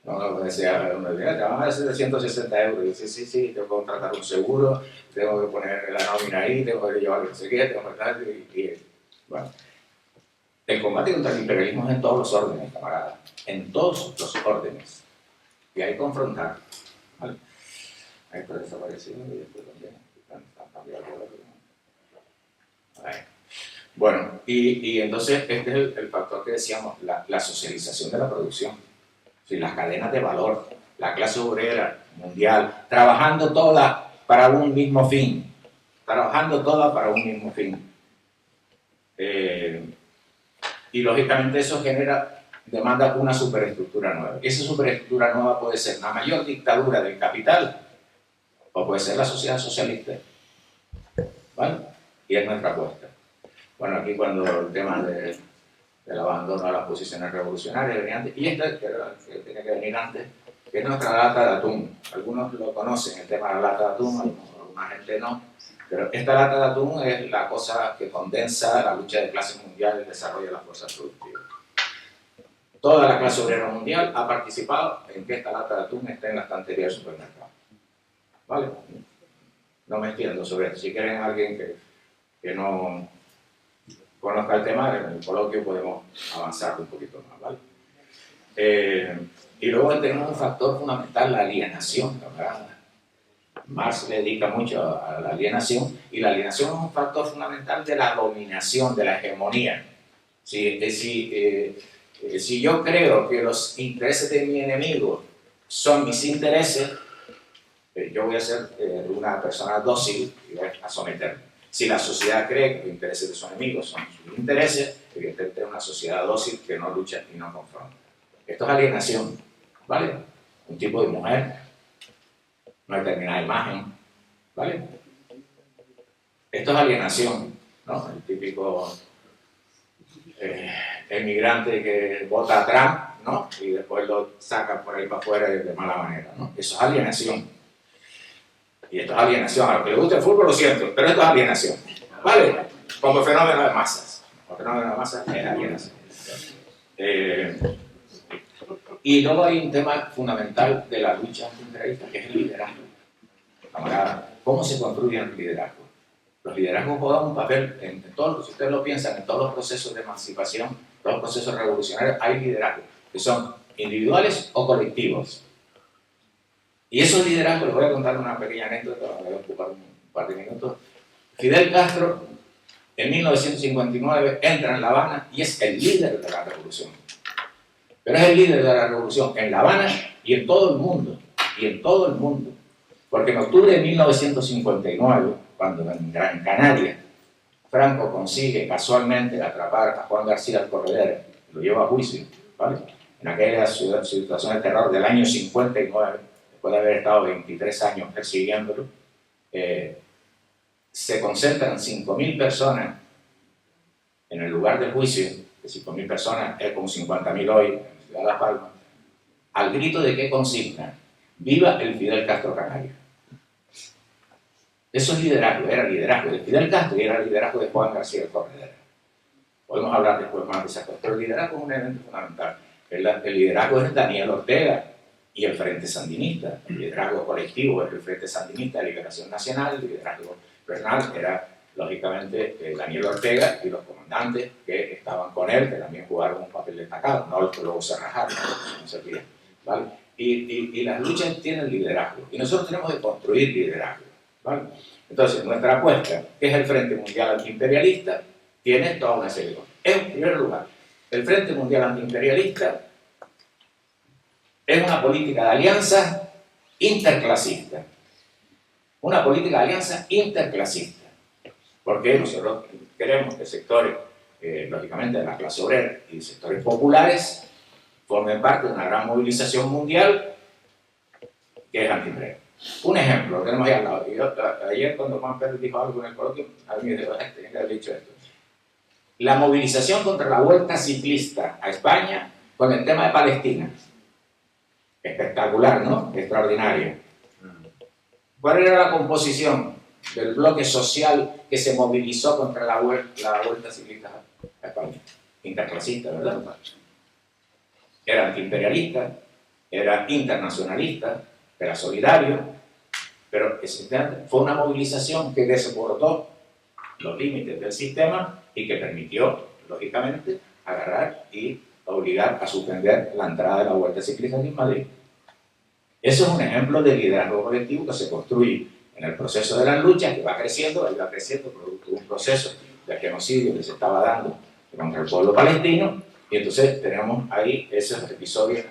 No, decía, uno decía, te van a dar 760 euros. Y dice, sí, tengo que contratar un seguro, tengo que poner la nómina ahí, tengo que llevar no sé qué, tengo que estar, bueno. El combate contra el imperialismo es en todos los órdenes, camaradas, en todos los órdenes. Y hay que confrontar, ¿vale? Ahí está desaparecido y después también están cambiando. Bueno, y entonces este es el factor que decíamos, la socialización de la producción. Sí, las cadenas de valor, la clase obrera mundial, trabajando todas para un mismo fin. Y lógicamente eso demanda una superestructura nueva. Esa superestructura nueva puede ser la mayor dictadura del capital o puede ser la sociedad socialista. ¿Vale? Y es nuestra apuesta. Bueno, aquí cuando el tema del abandono a las posiciones revolucionarias venía antes, y esta que tiene que venir antes, que es nuestra lata de atún. Algunos lo conocen, el tema de la lata de atún, alguna gente no, pero esta lata de atún es la cosa que condensa la lucha de clase mundial y el desarrollo de las fuerzas productivas. Toda la clase obrera mundial ha participado en que esta lata de atún esté en la estantería del supermercado. ¿Vale? No me extiendo sobre esto. Si quieren alguien que no conozca el tema, en el coloquio podemos avanzar un poquito más, ¿vale? Y luego tenemos un factor fundamental, la alienación, ¿verdad? Marx le dedica mucho a la alienación, y la alienación es un factor fundamental de la dominación, de la hegemonía. Si yo creo que los intereses de mi enemigo son mis intereses, yo voy a ser una persona dócil y voy a someterme. Si la sociedad cree que los intereses de sus enemigos son sus intereses, evidentemente es una sociedad dócil que no lucha y no confronta. Esto es alienación, ¿vale? Un tipo de mujer, una determinada imagen, ¿vale? Esto es alienación, ¿no? El típico emigrante que vota a Trump, ¿no? Y después lo saca por ahí para afuera de mala manera, ¿no? Eso es alienación. Y esto es alienación. A los que les gusta el fútbol, lo siento, pero esto es alienación, ¿vale? Como fenómeno de masas. Como fenómeno de masas es alienación. Y luego hay un tema fundamental de la lucha antiimperialista, que es el liderazgo. Camarada, ¿cómo se construye el liderazgo? Los liderazgos juegan un papel en todos, si ustedes lo piensan, en todos los procesos de emancipación, todos los procesos revolucionarios, hay liderazgos que son individuales o colectivos. Y esos liderazgos, les voy a contar una pequeña anécdota, me voy a ocupar un par de minutos. Fidel Castro, en 1959, entra en La Habana y es el líder de la revolución. Pero es el líder de la revolución en La Habana y en todo el mundo. Porque en octubre de 1959, cuando en Gran Canaria Franco consigue casualmente atrapar a Juan García Corredera, lo lleva a juicio, ¿vale? En aquella situación de terror del año 59, después de haber estado 23 años persiguiéndolo, se concentran 5.000 personas en el lugar del juicio, que 5.000 personas es como 50.000 hoy en la ciudad de La Palma, al grito de qué consigna: ¡viva el Fidel Castro Canario! Eso es liderazgo, era liderazgo de Fidel Castro y era liderazgo de Juan García Corredera. Podemos hablar después más de esas cosas, pero el liderazgo es un elemento fundamental. El liderazgo es Daniel Ortega y el Frente Sandinista. El liderazgo colectivo es el Frente Sandinista de Liberación Nacional. El liderazgo personal era, lógicamente, Daniel Ortega y los comandantes que estaban con él, que también jugaron un papel destacado, no los que luego se rajaron, no se olviden, ¿vale? Y las luchas tienen liderazgo, y nosotros tenemos que construir liderazgo, ¿vale? Entonces, nuestra apuesta, que es el Frente Mundial Antiimperialista, tiene toda una serie de cosas. En primer lugar, el Frente Mundial Antiimperialista es una política de alianza interclasista. una política de alianza interclasista, porque nosotros queremos que sectores, lógicamente de la clase obrera y sectores populares, formen parte de una gran movilización mundial que es antiimperial. Un ejemplo, lo tenemos ahí al lado. Ayer cuando Juan Pérez dijo algo en el coloquio, alguien me dijo, tenía que haber dicho esto. La movilización contra la vuelta ciclista a España con el tema de Palestina. Espectacular, ¿no? Extraordinario. ¿Cuál era la composición del bloque social que se movilizó contra la vuelta ciclista a España? Interclasista, ¿verdad? Era antiimperialista, era internacionalista, era solidario, pero fue una movilización que desbordó los límites del sistema y que permitió, lógicamente, agarrar y obligar a suspender la entrada de la vuelta ciclista en Madrid. Eso es un ejemplo de liderazgo colectivo que se construye en el proceso de las luchas, que va creciendo producto de un proceso de genocidio que se estaba dando contra el pueblo palestino, y entonces tenemos ahí esos episodios.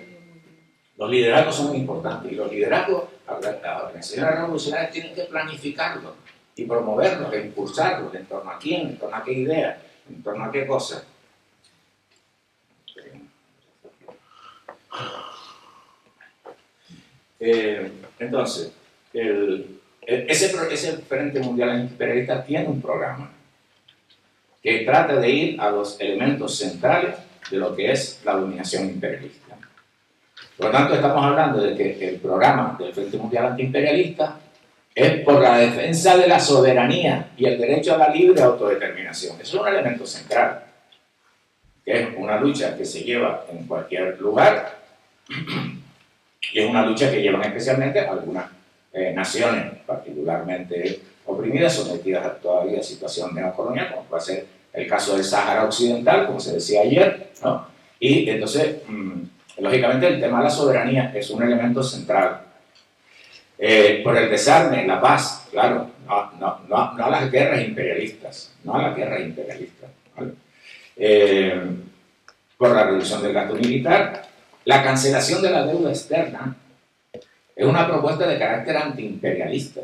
Los liderazgos son muy importantes, y los liderazgos, las organizaciones revolucionarias tienen que planificarlos y promoverlos e impulsarlos. ¿En torno a quién? ¿En torno a qué idea? ¿En torno a qué cosa? Entonces, ese Frente Mundial Antiimperialista tiene un programa que trata de ir a los elementos centrales de lo que es la dominación imperialista. Por lo tanto, estamos hablando de que el programa del Frente Mundial Antiimperialista es por la defensa de la soberanía y el derecho a la libre autodeterminación. Eso es un elemento central, que es una lucha que se lleva en cualquier lugar y es una lucha que llevan especialmente algunas naciones particularmente oprimidas, sometidas todavía a situación neocolonial, como puede ser el caso del Sáhara Occidental, como se decía ayer, ¿no? Y entonces, lógicamente, el tema de la soberanía es un elemento central. Por el desarme, la paz, claro, no a las guerras imperialistas, no a las guerras imperialistas, ¿vale? Por la reducción del gasto militar, la cancelación de la deuda externa es una propuesta de carácter antiimperialista,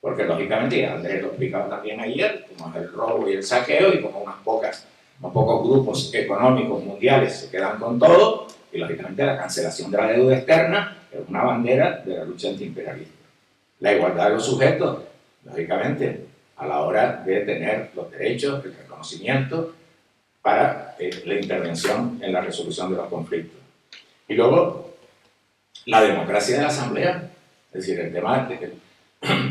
porque lógicamente, Andrés lo explicaba también ayer, como es el robo y el saqueo, y como unos pocos grupos económicos mundiales se quedan con todo, y lógicamente la cancelación de la deuda externa es una bandera de la lucha antiimperialista. La igualdad de los sujetos, lógicamente, a la hora de tener los derechos, el reconocimiento para la intervención en la resolución de los conflictos. Y luego, la democracia de la asamblea, es decir, el tema de que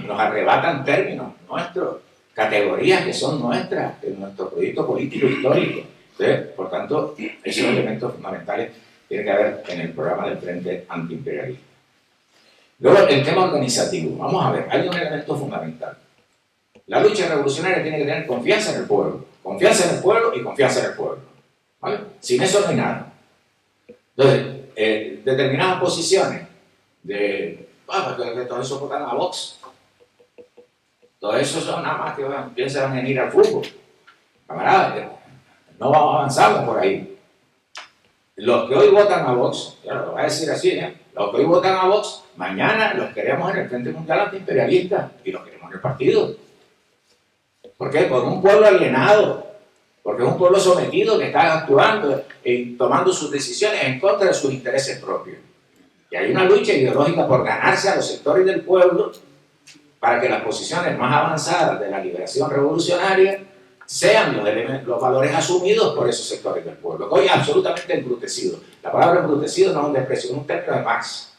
nos arrebatan términos nuestros, categorías que son nuestras, de nuestro proyecto político histórico. Entonces, por tanto, esos elementos fundamentales tienen que haber en el programa del Frente Antiimperialista. Luego, el tema organizativo. Vamos a ver, hay un elemento fundamental. La lucha revolucionaria tiene que tener confianza en el pueblo. Confianza en el pueblo y confianza en el pueblo, ¿vale? Sin eso no hay nada. Entonces, determinadas posiciones de que todos esos votan a Vox, todos esos son nada más que piensan en ir al fútbol, camaradas, no vamos avanzando por ahí. Los que hoy votan a Vox, ya lo voy a decir así, los que hoy votan a Vox, mañana los queremos en el Frente Mundial Antiimperialista y los queremos en el partido. ¿Por qué? Porque un pueblo alienado, porque es un pueblo sometido que está actuando y tomando sus decisiones en contra de sus intereses propios. Y hay una lucha ideológica por ganarse a los sectores del pueblo para que las posiciones más avanzadas de la liberación revolucionaria sean los valores asumidos por esos sectores del pueblo. Hoy absolutamente embrutecido. La palabra embrutecido no es un desprecio, es un término de Marx,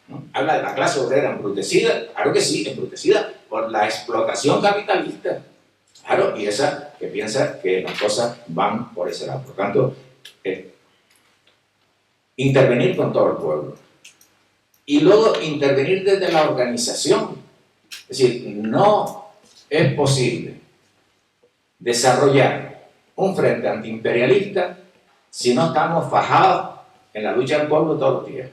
¿no? Habla de la clase obrera embrutecida, claro que sí, embrutecida por la explotación capitalista. Claro, y esa que piensa que las cosas van por ese lado. Por tanto, intervenir con todo el pueblo. Y luego intervenir desde la organización. Es decir, no es posible desarrollar un frente antiimperialista si no estamos fajados en la lucha del pueblo todos los días.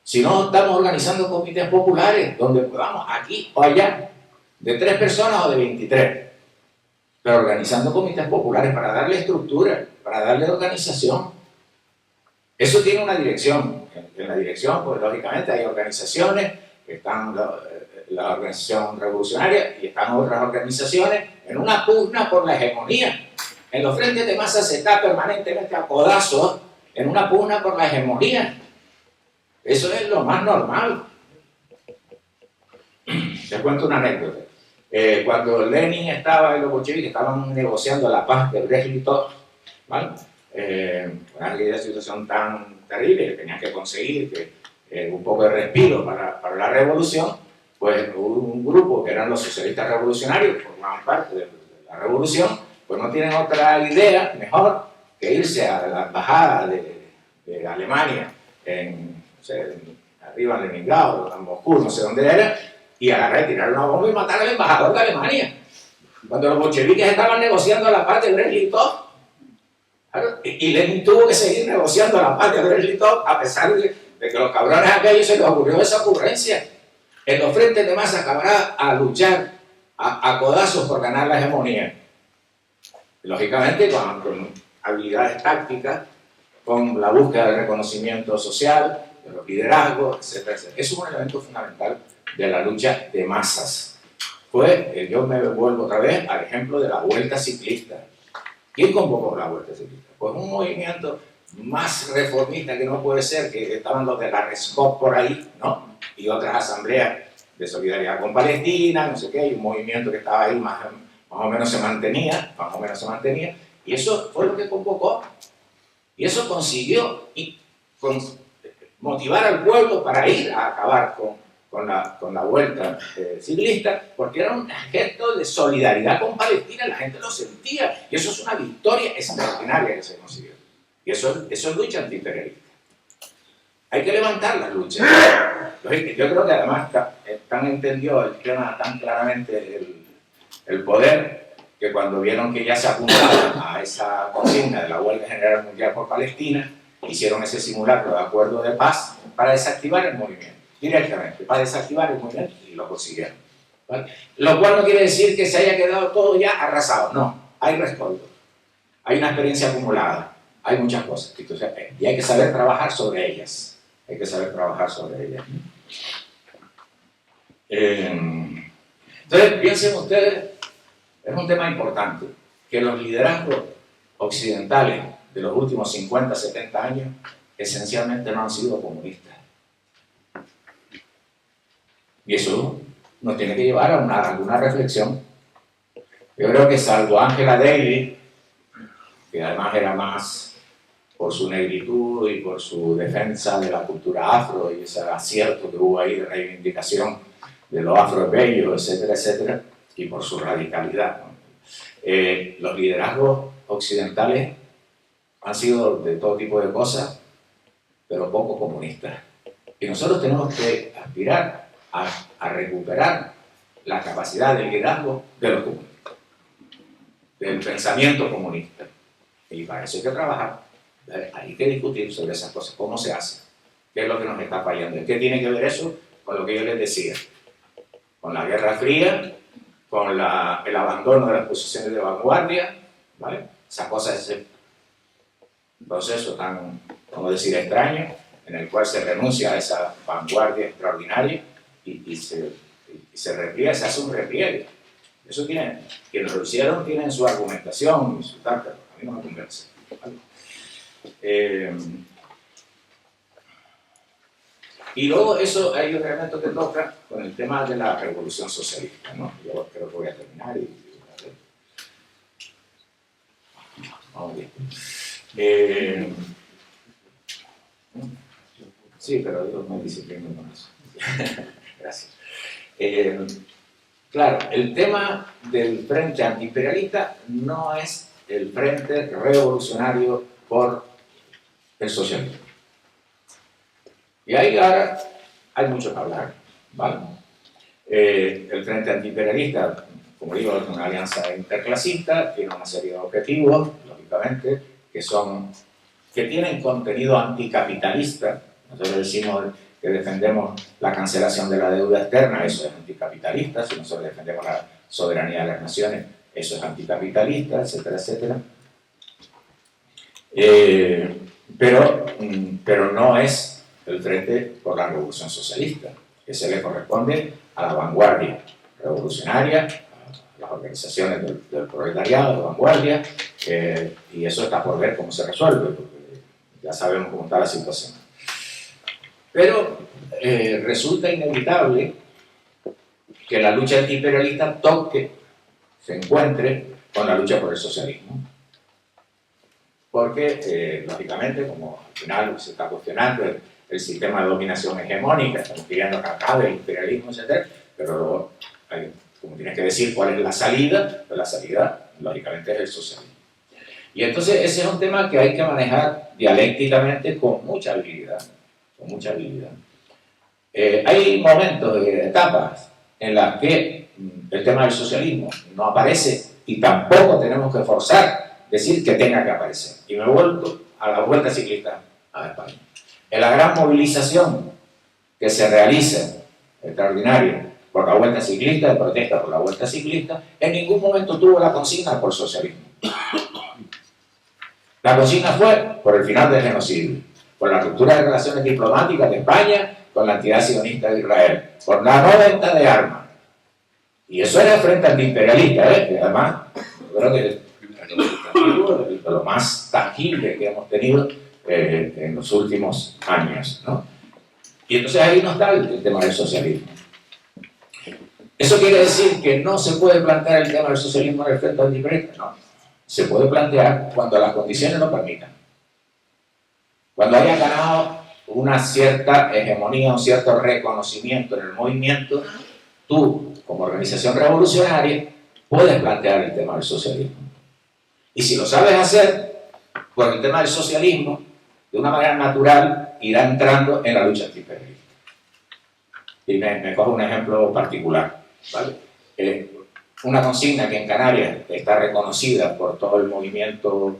Si no estamos organizando comités populares donde podamos aquí o allá, de 3 personas o de 23, pero organizando comités populares para darle estructura, para darle organización. Eso tiene una dirección. En la dirección, pues lógicamente hay organizaciones están la organización revolucionaria y están otras organizaciones en una pugna por la hegemonía. En los frentes de masa se está permanentemente a codazos en una pugna por la hegemonía. Eso es lo más normal. Les cuento una anécdota. Cuando Lenin estaba y los bolcheviques estaban negociando la paz de Brest-Litov, ¿vale? Una situación tan terrible que tenían que conseguir un poco de respiro para la revolución, pues hubo un grupo que eran los socialistas revolucionarios, que formaban parte de la revolución, pues no tienen otra idea mejor que irse a la embajada de Alemania, arriba en Leningrado, en Moscú, no sé dónde era, y agarrar, tirar una bomba y matar al embajador de Alemania. Cuando los bolcheviques estaban negociando la paz de Brest-Litov, claro, y Lenin tuvo que seguir negociando la paz de Brest-Litov a pesar de que los cabrones aquellos se les ocurrió esa ocurrencia. En los frentes de masa acabará a luchar a codazos por ganar la hegemonía. Lógicamente con habilidades tácticas, con la búsqueda del reconocimiento social, de los liderazgos, etcétera, etcétera. Es un elemento fundamental de la lucha de masas. Yo me vuelvo otra vez al ejemplo de la Vuelta Ciclista. ¿Quién convocó la Vuelta Ciclista? Pues un movimiento más reformista que no puede ser, que estaban los de la RESCOP por ahí, ¿no? Y otras asambleas de solidaridad con Palestina, no sé qué, y un movimiento que estaba ahí más o menos se mantenía, y eso fue lo que convocó. Y eso consiguió motivar al pueblo para ir a acabar con la vuelta ciclista, porque era un gesto de solidaridad con Palestina, la gente lo sentía, y eso es una victoria extraordinaria que se consiguió. Y eso es lucha antiimperialista. Hay que levantar las luchas. Yo creo que además tan entendió el tema tan claramente el poder, que cuando vieron que ya se apuntaba a esa consigna de la huelga general mundial por Palestina, hicieron ese simulacro de acuerdo de paz para desactivar el movimiento, directamente, para desactivar el movimiento, y lo consiguieron. ¿Vale? Lo cual no quiere decir que se haya quedado todo ya arrasado, no, hay rescoldo, hay una experiencia acumulada, hay muchas cosas, entonces, y hay que saber trabajar sobre ellas, Entonces, piensen ustedes, es un tema importante, que los liderazgos occidentales de los últimos 50, 70 años esencialmente no han sido comunistas. Y eso nos tiene que llevar a alguna reflexión. Yo creo que salvo Angela Davis, que además era más por su negritud y por su defensa de la cultura afro y ese acierto que hubo ahí de reivindicación de los afro-bellos, etcétera, etcétera, y por su radicalidad, ¿no? Los liderazgos occidentales han sido de todo tipo de cosas, pero poco comunistas. Y nosotros tenemos que aspirar a recuperar la capacidad de liderazgo de los comunistas, del pensamiento comunista. Y para eso hay que trabajar, hay que discutir sobre esas cosas, cómo se hace, qué es lo que nos está fallando. ¿Qué tiene que ver eso con lo que yo les decía? Con la Guerra Fría, con el abandono de las posiciones de vanguardia, ¿vale? Esas cosas, ese proceso tan, vamos a decir, extraño, en el cual se renuncia a esa vanguardia extraordinaria y se repliega, se hace un repliegue. Eso tiene, quienes lo hicieron tienen su argumentación y su tal, pero a mí no me convence, ¿vale? Y luego eso hay un elemento que toca con el tema de la revolución socialista, ¿no? Yo creo que voy a terminar vamos bien. Sí, pero yo me disciplino con eso. Gracias. Claro, el tema del frente antiimperialista no es el frente revolucionario por el socialismo. Y ahí ahora hay mucho que hablar, ¿vale? El frente antiimperialista, como digo, es una alianza interclasista, tiene una serie de objetivos, lógicamente, que tienen contenido anticapitalista. Nosotros decimos que defendemos la cancelación de la deuda externa, eso es anticapitalista. Si nosotros defendemos la soberanía de las naciones, eso es anticapitalista, etcétera, etcétera. Pero no es el frente por la revolución socialista. que se le corresponde a la vanguardia revolucionaria, a las organizaciones del proletariado de vanguardia, y eso está por ver cómo se resuelve, porque ya sabemos cómo está la situación. Pero resulta inevitable que la lucha antiimperialista se encuentre con la lucha por el socialismo. Porque, lógicamente, como al final se está cuestionando el sistema de dominación hegemónica, estamos pidiendo que acabe el imperialismo, etc., pero luego, como tienes que decir cuál es la salida, pues la salida, lógicamente, es el socialismo. Y entonces ese es un tema que hay que manejar dialécticamente con mucha habilidad. Con mucha habilidad. Hay momentos, etapas, en las que el tema del socialismo no aparece y tampoco tenemos que forzar decir que tenga que aparecer. Y me vuelvo a la Vuelta Ciclista a España. En la gran movilización que se realiza, extraordinaria, por la Vuelta Ciclista, de protesta por la Vuelta Ciclista, en ningún momento tuvo la consigna por socialismo. La consigna fue por el final del genocidio, por la ruptura de relaciones diplomáticas de España con la entidad sionista de Israel, por la no venta de armas. Y eso era frente antiimperialista, que además, yo creo que de lo más tangible que hemos tenido en los últimos años, ¿no? Y entonces ahí no está el tema del socialismo. ¿Eso quiere decir que no se puede plantear el tema del socialismo en el frente antiimperialista? No. Se puede plantear cuando las condiciones lo permitan. Cuando haya ganado una cierta hegemonía, un cierto reconocimiento en el movimiento, tú, como organización revolucionaria, puedes plantear el tema del socialismo. Y si lo sabes hacer, pues el tema del socialismo, de una manera natural, irá entrando en la lucha antiimperialista. Y me cojo un ejemplo particular, ¿vale? Una consigna que en Canarias está reconocida por todo el movimiento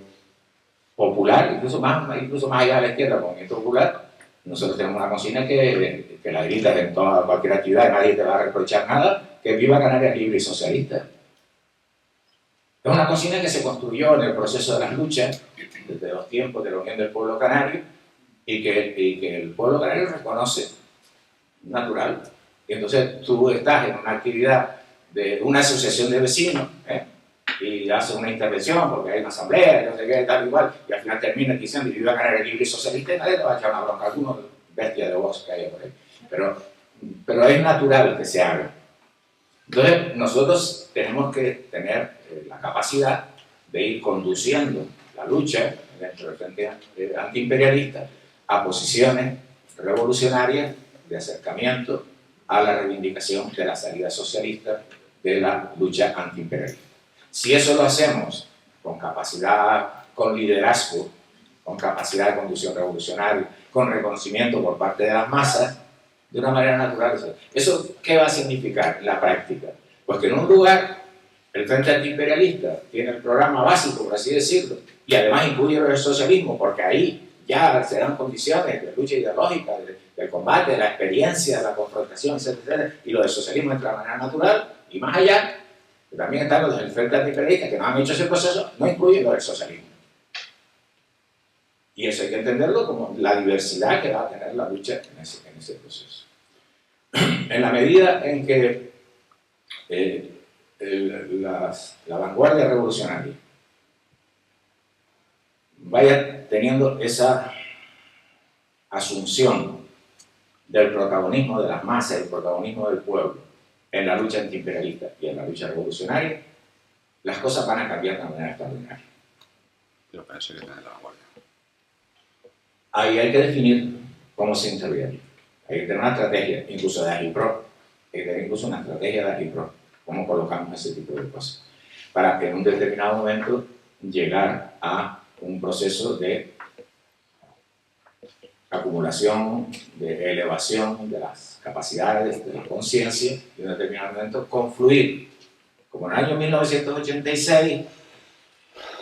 popular, incluso más allá de la izquierda, el movimiento popular. Nosotros tenemos una consigna que la gritas en toda cualquier actividad y nadie te va a reprochar nada, que viva Canarias libre y socialista. Es una consigna que se construyó en el proceso de las luchas, desde los tiempos de la Unión del Pueblo Canario, y que el pueblo canario reconoce, natural. Y entonces tú estás en una actividad de una asociación de vecinos, y haces una intervención porque hay una asamblea, no sé qué, tal igual, y al final termina diciendo viva Canarias libre y socialista, y nadie te va a echar una bronca, algunos bestia de voz que haya por ahí. Pero es natural que se haga. Entonces, nosotros tenemos que tener la capacidad de ir conduciendo la lucha dentro del frente antiimperialista a posiciones revolucionarias de acercamiento a la reivindicación de la salida socialista de la lucha antiimperialista. Si eso lo hacemos con capacidad, con liderazgo, con capacidad de conducción revolucionaria, con reconocimiento por parte de las masas, de una manera natural. ¿Eso qué va a significar en la práctica? Pues que en un lugar el Frente Antiimperialista tiene el programa básico, por así decirlo, y además incluye el socialismo, porque ahí ya se dan condiciones de lucha ideológica, del combate, de la experiencia, de la confrontación, etc. Y lo del socialismo entra de manera natural, y más allá, que también están los del Frente Antiimperialista que no han hecho ese proceso, no incluyen lo del socialismo. Y eso hay que entenderlo como la diversidad que va a tener la lucha en ese proceso. En la medida en que la vanguardia revolucionaria vaya teniendo esa asunción del protagonismo de las masas, el protagonismo del pueblo en la lucha antiimperialista y en la lucha revolucionaria, las cosas van a cambiar de manera extraordinaria. Pero para eso hay que tener la vanguardia. Ahí hay que definir cómo se interviene. Hay que tener una estrategia, incluso de Agipro. Hay que tener incluso una estrategia de Agipro. Cómo colocamos ese tipo de cosas. Para que en un determinado momento llegar a un proceso de acumulación, de elevación de las capacidades, de la conciencia, y en un determinado momento confluir, como en el año 1986,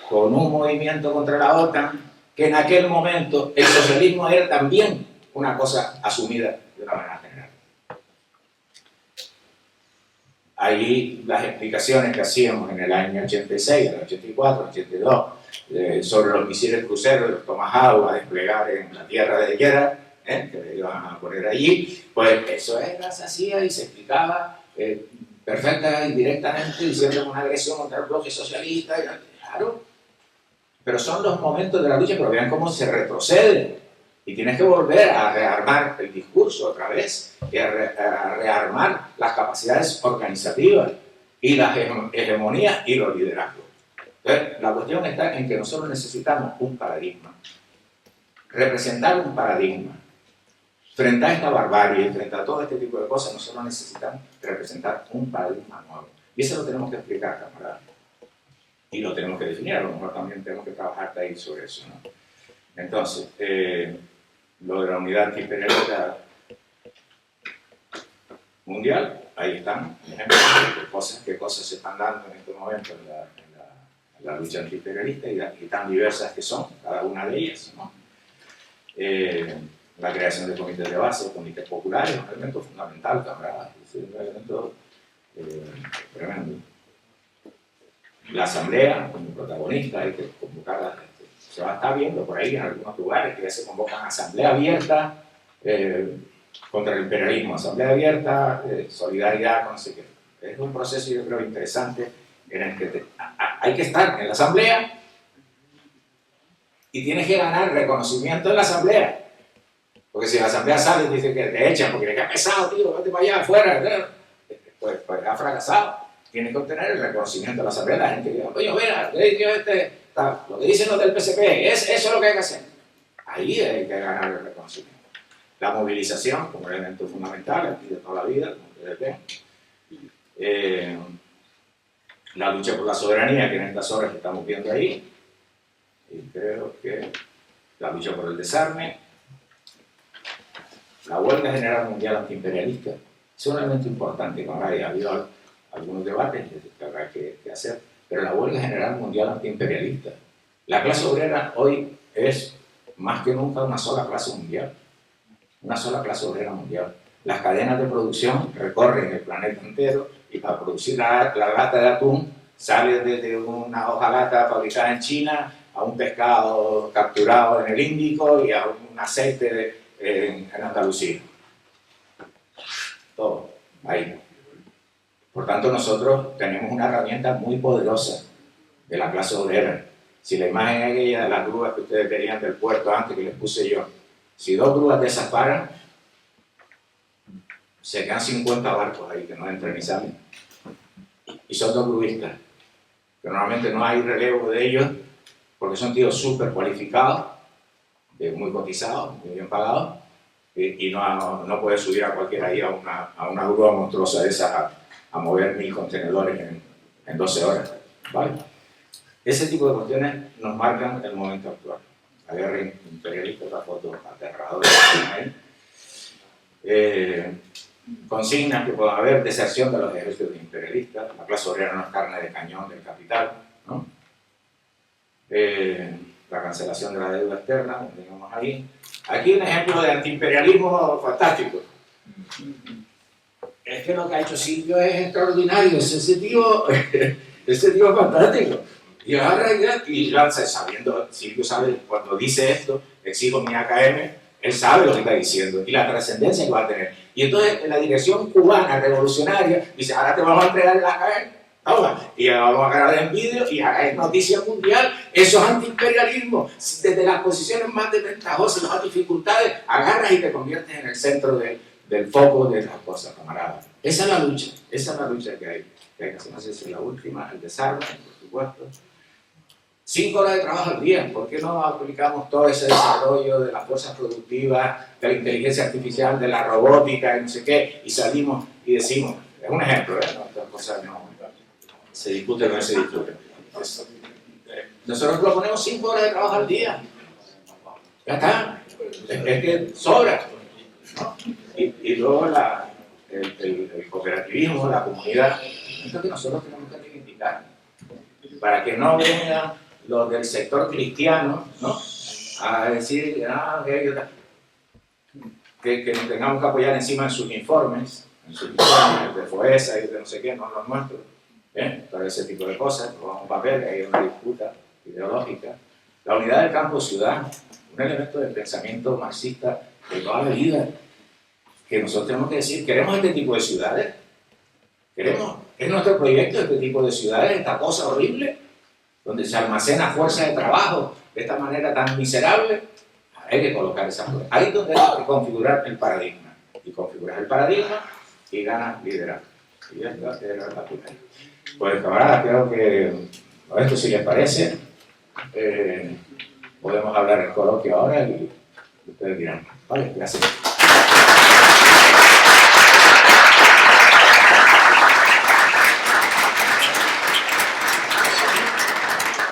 con un movimiento contra la OTAN, que en aquel momento el socialismo era también una cosa asumida de una manera general. Ahí las explicaciones que hacíamos en el año 86, en el 84, 82, sobre los misiles cruceros, los Tomahawk a desplegar en la tierra de Gerard, que le iban a poner allí, pues eso era, se hacía y se explicaba perfecta y directamente, diciendo una agresión contra el bloque socialista, claro. Pero son los momentos de la lucha, pero vean cómo se retrocede. Y tienes que volver a rearmar el discurso otra vez, y a rearmar las capacidades organizativas y la hegemonía y los liderazgos. Entonces, la cuestión está en que nosotros necesitamos un paradigma, representar un paradigma. Frente a esta barbarie, frente a todo este tipo de cosas, nosotros necesitamos representar un paradigma nuevo. Y eso lo tenemos que explicar, camaradas. Y lo tenemos que definir, a lo mejor también tenemos que trabajar ahí sobre eso, ¿no? Entonces, lo de la unidad antiimperialista mundial, ahí están, ejemplos de qué cosas se están dando en este momento en la lucha antiimperialista y tan diversas que son, cada una de ellas, ¿no? La creación de comités de base, comités populares, es un elemento fundamental, camaradas, es un elemento tremendo. La asamblea, como protagonista, hay que convocarla. Se va a estar viendo por ahí en algunos lugares que ya se convocan asamblea abierta contra el imperialismo, asamblea abierta, solidaridad con no sé qué. Es un proceso, yo creo, interesante en el que hay que estar en la asamblea y tienes que ganar reconocimiento en la asamblea. Porque si la asamblea sale y dice que te echan porque le queda pesado, tío, vete para allá afuera, pues ha fracasado. Tienes que obtener el reconocimiento de la asamblea. La gente dice, oye, mira, lo que dicen los del PSP, eso es lo que hay que hacer. Ahí hay que ganar el reconocimiento. La movilización como elemento fundamental aquí de toda la vida, como ustedes ven. La lucha por la soberanía, que en estas horas estamos viendo ahí. Y creo que la lucha por el desarme. La huelga general mundial antiimperialista es un elemento importante. Ahora ha habido algunos debates que habrá que hacer, pero la huelga general mundial antiimperialista. La clase obrera hoy es más que nunca una sola clase mundial, una sola clase obrera mundial. Las cadenas de producción recorren el planeta entero y para producir la lata de atún sale desde una hojalata fabricada en China a un pescado capturado en el Índico y a un aceite en Andalucía. Todo ahí. Por tanto, nosotros tenemos una herramienta muy poderosa de la clase obrera. Si la imagen aquella de las grúas que ustedes veían del puerto antes que les puse yo, si 2 grúas de esas paran, se quedan 50 barcos ahí que no entran ni salen. Y son 2 gruistas, que normalmente no hay relevo de ellos, porque son tíos súper cualificados, muy cotizados, muy bien pagados, y no puede subir a cualquiera ahí a una grúa monstruosa de esas a mover 1000 contenedores en 12 horas, ¿vale? Ese tipo de cuestiones nos marcan el momento actual. La guerra imperialista, otra foto aterradora ahí. Consignas que puedan haber, deserción de los ejércitos imperialistas, la clase obrera no es carne de cañón del capital, ¿no? La cancelación de la deuda externa, como digamos ahí. Aquí un ejemplo de antiimperialismo fantástico. Es que lo que ha hecho Silvio es extraordinario, ese tío es fantástico. Y ahora y lanza, sabiendo, Silvio sabe, cuando dice esto, exijo mi AKM, él sabe lo que está diciendo y la trascendencia que va a tener. Y entonces en la dirección cubana revolucionaria dice, ahora te vamos a entregar el AKM, toma, y vamos a grabar en vídeo y ahora es noticia mundial. Eso es antiimperialismo. Desde las posiciones más desventajosas, más dificultades, agarras y te conviertes en el centro del foco de las cosas, camaradas. Esa es la lucha que hay que hacer. No sé si es la última, el desarme, por supuesto. 5 horas de trabajo al día. ¿Por qué no aplicamos todo ese desarrollo de las fuerzas productivas, de la inteligencia artificial, de la robótica y no sé qué? Y salimos y decimos, es un ejemplo, ¿eh? No, estas cosas no se discuten o no se discuten. Nosotros proponemos 5 horas de trabajo al día. Ya está. Es que sobra, ¿no? Y luego el cooperativismo, la comunidad, esto es lo que nosotros tenemos que reivindicar. Para que no vengan los del sector cristiano, ¿no?, a decir que nos tengamos que apoyar encima en sus informes, de FOESA y de no sé qué, no los nuestros, para ese tipo de cosas, tomamos un papel, hay una disputa ideológica. La unidad del campo-ciudad, un elemento del pensamiento marxista de toda la vida, que nosotros tenemos que decir, queremos este tipo de ciudades, es nuestro proyecto este tipo de ciudades, esta cosa horrible, donde se almacena fuerza de trabajo de esta manera tan miserable. Hay que colocar esa fuerza. Ahí es donde hay que configurar el paradigma. Y configuras el paradigma y ganas liderazgo. Y esta era la primera. Pues camaradas, creo que esto, si les parece, podemos hablar en coloquio ahora y ustedes dirán. Vale, gracias.